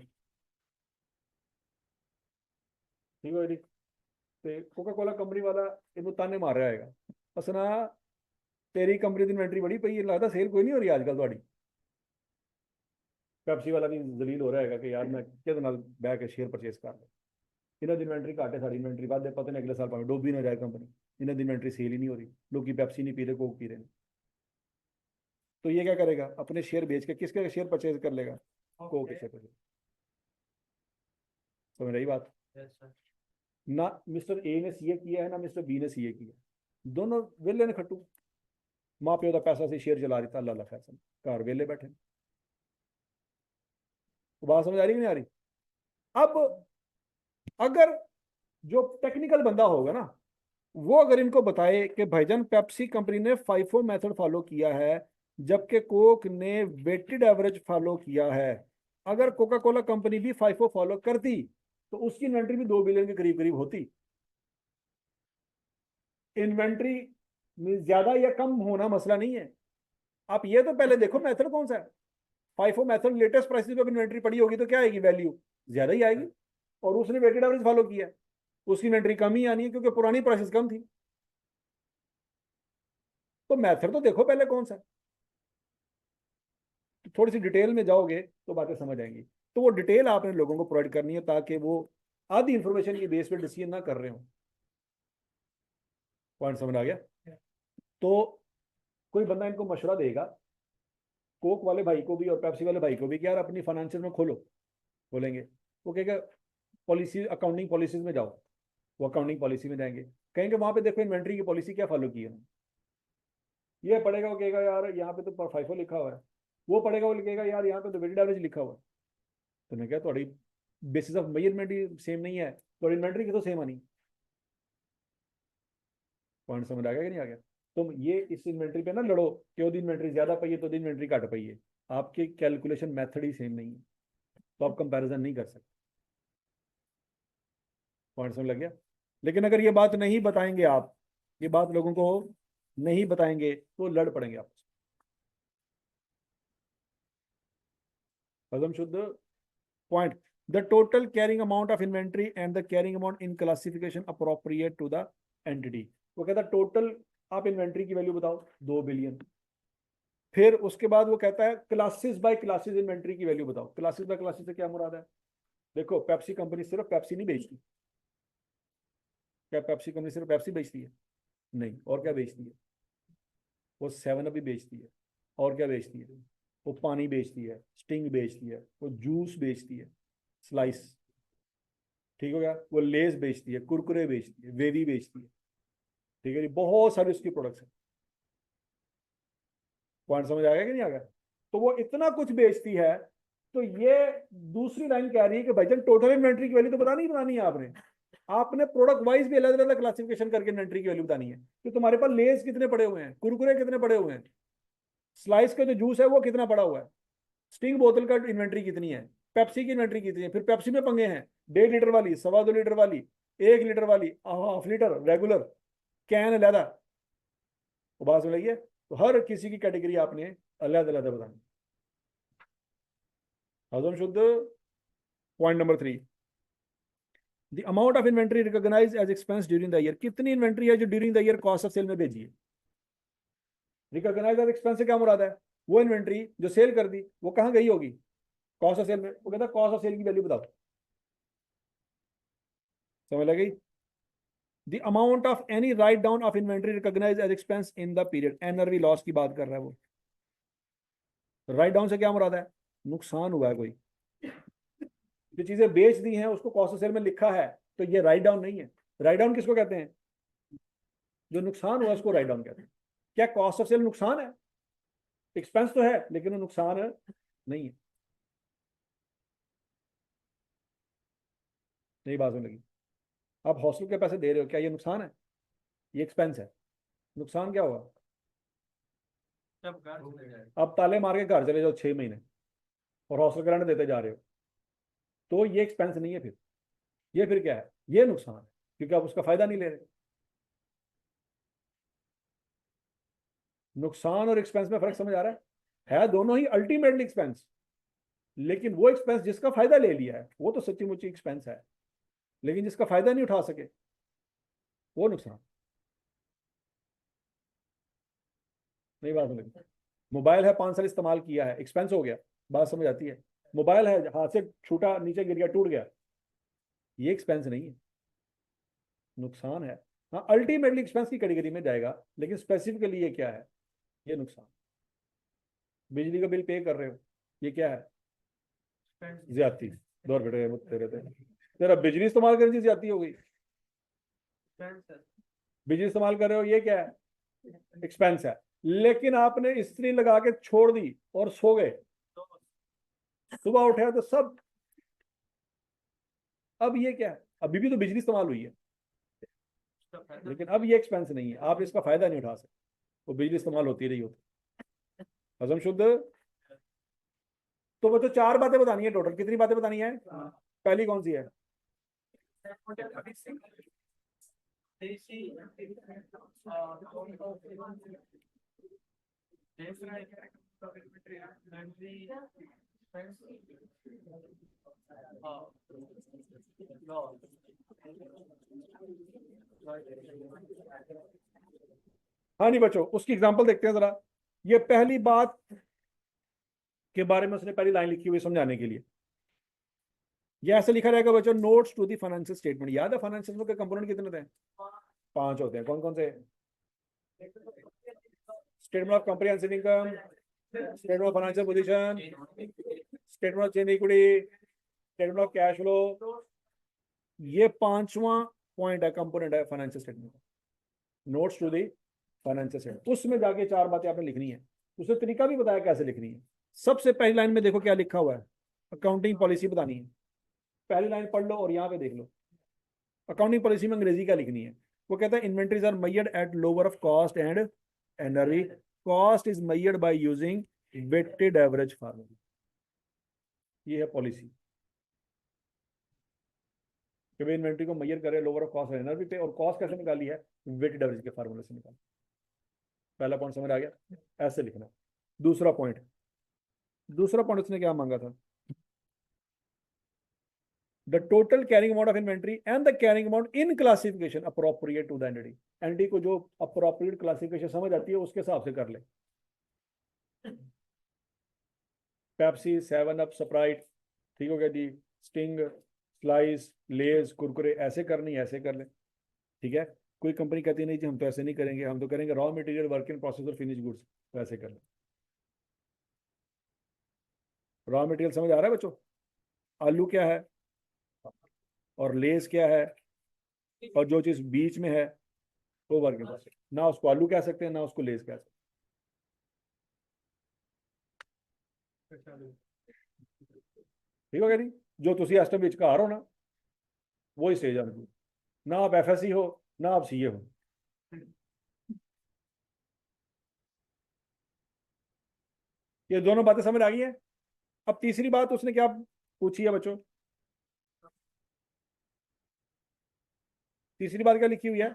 ठीक है जी। तो कोका कोला कंपनी वाला इनको ताने मार रहा है, असना तेरी कंपनी की इन्वेंट्री बड़ी पई है, लगता सेल कोई नहीं हो रही आजकल थोड़ी। पेप्सी वाला भी जलील हो रहा है कि यार मैं किस नाल बह के शेयर परचेज कर लो, इन्हों की इन्वेंट्री घट है, साड़ी इन्वेंट्री बाद पता नहीं अगले साल भावें डूबी ना जाए कंपनी, इन्हों की इन्वेंट्री सेल ही नहीं हो रही, लोग पेप्सी नहीं पी रहे, कोक पी रहे हैं। तो ये क्या करेगा, अपने शेयर बेच के किसके शेयर परचेज कर लेगा? कोक के शेयर परचेज। समझ रही बात? Yes, sir. ना मिस्टर ए ने सीए किया है ना मिस्टर बी ने सीए किया, दोनों वेले ने खट्टू, माँ प्यो का पैसा से शेयर चला रही था, अल्लाह फैसल घर वेले बैठे। तो बात समझ आ रही कि नहीं आ रही? अब अगर जो टेक्निकल बंदा होगा ना, वो अगर इनको बताए कि भाईजान पेप्सी कंपनी ने फाइफो मेथड फॉलो किया है, जबकि कोक ने वेटेड एवरेज फॉलो किया है, अगर कोका कोला कंपनी भी फाइफो फॉलो करती तो उसकी इन्वेंट्री भी 2 बिलियन के करीब करीब होती। इन्वेंट्री में ज्यादा या कम होना मसला नहीं है। आप ये तो पहले देखो मेथड कौन सा है। फाइफो मेथड लेटेस्ट प्राइसेस पे इन्वेंट्री पड़ी होगी तो क्या आएगी, वैल्यू ज्यादा ही आएगी। और उसने वेटेड एवरेज फॉलो किया, उसकी इन्वेंट्री कम ही आनी है क्योंकि पुरानी प्राइसेस कम थी। तो मेथड तो देखो पहले कौन सा है। तो थोड़ी सी डिटेल में जाओगे तो बातें समझ आएंगी। तो वो डिटेल आपने लोगों को प्रोवाइड करनी है ताकि वो आधी इंफॉर्मेशन की बेस पे डिसीजन ना कर रहे हो। पॉइंट समझ आ गया? तो कोई बंदा इनको मशवरा देगा, कोक वाले भाई को भी और पेप्सी वाले भाई को भी, कि यार अपनी फाइनेंशियल में खोलो, खोलेंगे। वो कहेगा पॉलिसी, अकाउंटिंग पॉलिसीज में जाओ। वो अकाउंटिंग पॉलिसी में जाएंगे, कहेंगे वहां पे देखो इन्वेंट्री की पॉलिसी क्या फॉलो की है। ये पढ़ेगा, वो कहेगा यार यहाँ पे तो फाइफो लिखा हुआ है। वो पढ़ेगा, वो लिखेगा यार यहाँ पे तो वेटेड एवरेज लिखा हुआ है। तो मैं क्या, थोड़ी basis of measurement he same नहीं है, तो इन्वेंट्री की तो सेम आनी। पॉइंट समझ आ गया कि नहीं आ गया? तुम ये इस इन्वेंट्री पे ना लड़ो कि वो इन्वेंट्री ज्यादा पई है तो इन्वेंट्री घट पई है, आपकी कैलकुलेशन मेथड ही सेम नहीं है, तो आप कंपैरिजन नहीं कर सकते। पॉइंट समझ लग गया? लेकिन अगर ये बात नहीं बताएंगे आप, ये बात लोगों को नहीं बताएंगे तो लड़ पड़ेंगे आप। पदम शुद्ध point, the total carrying amount of inventory and the carrying amount in classification appropriate to the entity. वो कहता है टोटल आप इन्वेंट्री की वैल्यू बताओ 2 बिलियन। फिर उसके बाद वो कहता है क्लासेस बाय क्लासेस इन्वेंट्री की वैल्यू बताओ। क्लासेस बाय क्लासेस से क्या मुराद है? देखो पेप्सी कंपनी सिर्फ पेप्सी नहीं बेचती। क्या पेप्सी कंपनी सिर्फ पेप्सी बेचती है? नहीं, और क्या बेचती है? वो 7 अप भी बेचती है। और क्या बेचती है? वो पानी बेचती है, स्टिंग बेचती है, वो जूस बेचती है, स्लाइस, ठीक हो गया, वो लेस बेचती है, कुरकुरे बेचती है, वेवी बेचती है, ठीक है जी, बहुत सारी उसकी प्रोडक्ट्स हैं। पॉइंट समझ आ गया कि नहीं आ गया? तो वो इतना कुछ बेचती है, तो ये दूसरी लाइन कह रही है कि भाईजान टोटल इन्वेंट्री की वैल्यू तो बतानी है आपने, आपने प्रोडक्ट वाइज भी अलग अलग क्लासिफिकेशन करके इन्वेंट्री की वैल्यू बतानी है कि तुम्हारे पास लेस कितने पड़े हुए हैं, कुरकुरे कितने पड़े हुए हैं, स्लाइस का जो जूस है वो कितना पड़ा हुआ है, स्टिंग बोतल का इन्वेंट्री कितनी है, पेप्सी की इन्वेंट्री कितनी है, फिर पेप्सी में पंगे हैं, 1.5 लीटर वाली, 2.25 लीटर वाली, 1 लीटर वाली, हाफ लीटर रेगुलर, कैन अलहदा, वो बात समझ है। तो हर किसी की कैटेगरी आपने अलग अलग बतानी। हजम शुद्ध। Point number 3, the amount of inventory recognise as expense during the year, कितनी इन्वेंट्री है जो during the year cost of sale में भेजी है। रिकॉग्नाइज एज एक्सपेंस से क्या मुराद है, वो इन्वेंट्री जो सेल कर दी वो कहाँ गई होगी, कॉस्ट ऑफ सेल में, वो कहता है कॉस्ट ऑफ सेल की वैल्यू बताओ। समझ लगी? The amount of any write down of inventory recognise as expense in the period, NRV loss की बात कर रहा है वो। राइट डाउन से क्या मुराद है, नुकसान हुआ है कोई, जो चीजें बेच दी हैं उसको कॉस्ट ऑफ सेल में लिखा है, तो ये राइट डाउन नहीं है। राइट डाउन किसको कहते हैं, जो नुकसान हुआ उसको राइट डाउन कहते हैं। क्या कॉस्ट ऑफ सेल नुकसान है, एक्सपेंस तो है लेकिन वो नुकसान नहीं है। नई बात होने लगी, आप हॉस्टल के पैसे दे रहे हो, क्या ये नुकसान है, ये एक्सपेंस है। नुकसान क्या हुआ, सब घर चले जाए। अब ताले मार के घर चले जाओ 6 महीने और हॉस्टल का रेंट देते जा रहे हो, तो ये एक्सपेंस नहीं है, फिर ये फिर क्या है, ये नुकसान है, क्योंकि आप उसका फायदा नहीं ले रहे। नुकसान और एक्सपेंस में फर्क समझ आ रहा है दोनों ही अल्टीमेटली एक्सपेंस, लेकिन वो एक्सपेंस जिसका फायदा ले लिया है वो तो सच्ची मुच्ची एक्सपेंस है, लेकिन जिसका फायदा नहीं उठा सके वो नुकसान। नहीं बात लगी? मोबाइल है 5 साल इस्तेमाल किया है, एक्सपेंस हो गया, बात समझ आती है। मोबाइल है हाथ से छूटा, नीचे गिर गया, टूट गया, ये एक्सपेंस नहीं है, नुकसान है। हाँ अल्टीमेटली एक्सपेंस की कैटेगरी में जाएगा, लेकिन स्पेसिफिकली ये क्या है, ये नुकसान। बिजली का बिल पे कर रहे हो, ये क्या है, ज्यादती। दौर बेटे तेरे तेरा बिजली इस्तेमाल करने की ज्यादती हो गई, बिजली इस्तेमाल कर रहे हो, ये क्या है, एक्सपेंस है। लेकिन आपने इस्त्री लगा के छोड़ दी और सो गए, सुबह उठे तो सब, अब ये क्या है, अभी भी तो बिजली इस्तेमाल हुई है, लेकिन अब ये एक्सपेंस नहीं है, आप इसका फायदा नहीं उठा सकते, वो बिजली इस्तेमाल होती रही होती। हजम शुद्ध। तो बच्चों 4 बातें बतानी है, टोटल कितनी बातें बतानी है, पहली कौन सी है, हाँ नहीं बच्चों उसकी एग्जांपल देखते हैं जरा। ये पहली बात के बारे में उसने पहली लाइन लिखी हुई समझाने के लिए, ये ऐसे लिखा रहेगा बच्चों, notes to the financial statement. याद है फाइनेंशियल के कंपोनेंट कितने थे, 5 होते हैं, कौन कौन से, statement of comprehensive income, statement of financial position, statement of change equity, statement of cash flow, ये 5वां पॉइंट है, कंपोनेंट है फाइनेंशियल स्टेटमेंट का, notes to the financial statement. उसमें जाके 4 बातें आपने लिखनी है, उसने तरीका भी बताया कैसे लिखनी है। सबसे पहली लाइन में देखो क्या लिखा हुआ है, अकाउंटिंग पॉलिसी बतानी है, पहली लाइन पढ़ लो और यहाँ पे देख लो, अकाउंटिंग पॉलिसी में अंग्रेजी का लिखनी है। वो कहता है inventories are measured at lower of cost and NRV, cost is measured by using weighted average formula, ये है पॉलिसी कि भाई इन्वेंट्री को मेजर करे लोअर ऑफ कॉस्ट एनआरवी पे, और कॉस्ट कैसे निकाली है, वेटेड एवरेज के फार्मूले से निकाली। पहला पॉइंट समझ आ गया, ऐसे लिखना। दूसरा पॉइंट उसने क्या मांगा था, the total carrying amount of inventory and the carrying amount in classification appropriate to the entity, entity को जो appropriate classification समझ आती है उसके हिसाब से कर ले। पेप्सी, 7 अप, स्प्राइट, ठीक हो गया जी, स्टिंग, स्लाइस, लेज, कुरकुरे, ऐसे करनी ऐसे कर ले, ठीक है। कोई कंपनी कहती नहीं जी हम तो ऐसे नहीं करेंगे, हम तो करेंगे raw material, work in process और फिनिश गुड्स, वैसे कर ले। रॉ मटेरियल समझ आ रहा है बच्चों? आलू क्या है और लेस क्या है, और जो चीज बीच में है वो वर्क इन प्रोग्रेस। ना उसको आलू कह सकते हैं ना उसको लेस कह सकते हैं। ठीक हो गया नहीं? जो तुसी एस्टम विच घर हो ना, वो ही स्टेज आनी। ना आप FSC हो ना आप CA हो। ये दोनों बातें समझ आ गई हैं। अब तीसरी बात उसने क्या पूछी है बच्चों? तीसरी बात क्या लिखी हुई है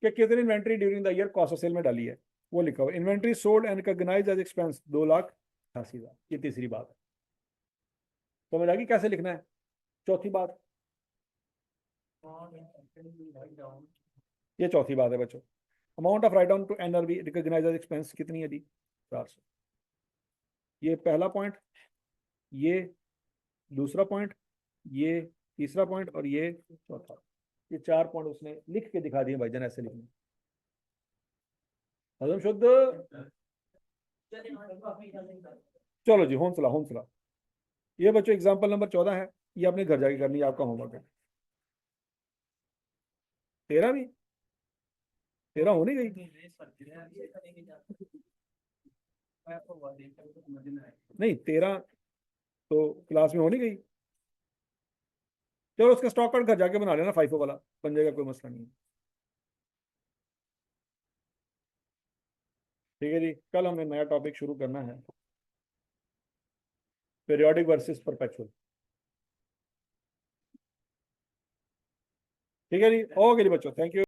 कि कितनी inventory during the year cost of sale में डाली है, वो लिखा हुआ inventory sold and recognised as expense 2,88,000। ये तीसरी बात है। समझ आ गई कैसे लिखना है? चौथी बात, ये चौथी बात है बच्चों। Amount of write down to NRV recognised as expense कितनी है जी? 400। ये पहला पॉइंट, ये दूसरा पॉइंट, ये तीसरा पॉइंट और ये चौथा। ये 4 पॉइंट उसने लिख के दिखा दिए भाईजान, ऐसे लिखने। हजम शुद्ध। चलो जी, हौसला हौसला। ये बच्चों एग्जांपल नंबर 14 है, ये अपने घर जाके करनी है, आपका होमवर्क है। 13 भी, 13 हो नहीं गई? नहीं 13 तो क्लास में हो नहीं गई। चलो उसका स्टॉक कार्ड घर जाके बना लेना, फाइफो वाला बन जाएगा, कोई मसला नहीं है। ठीक है जी, कल हमें नया टॉपिक शुरू करना है, पीरियोडिक वर्सेस परपेचुअल। ठीक है जी, ओके जी बच्चों, थैंक यू।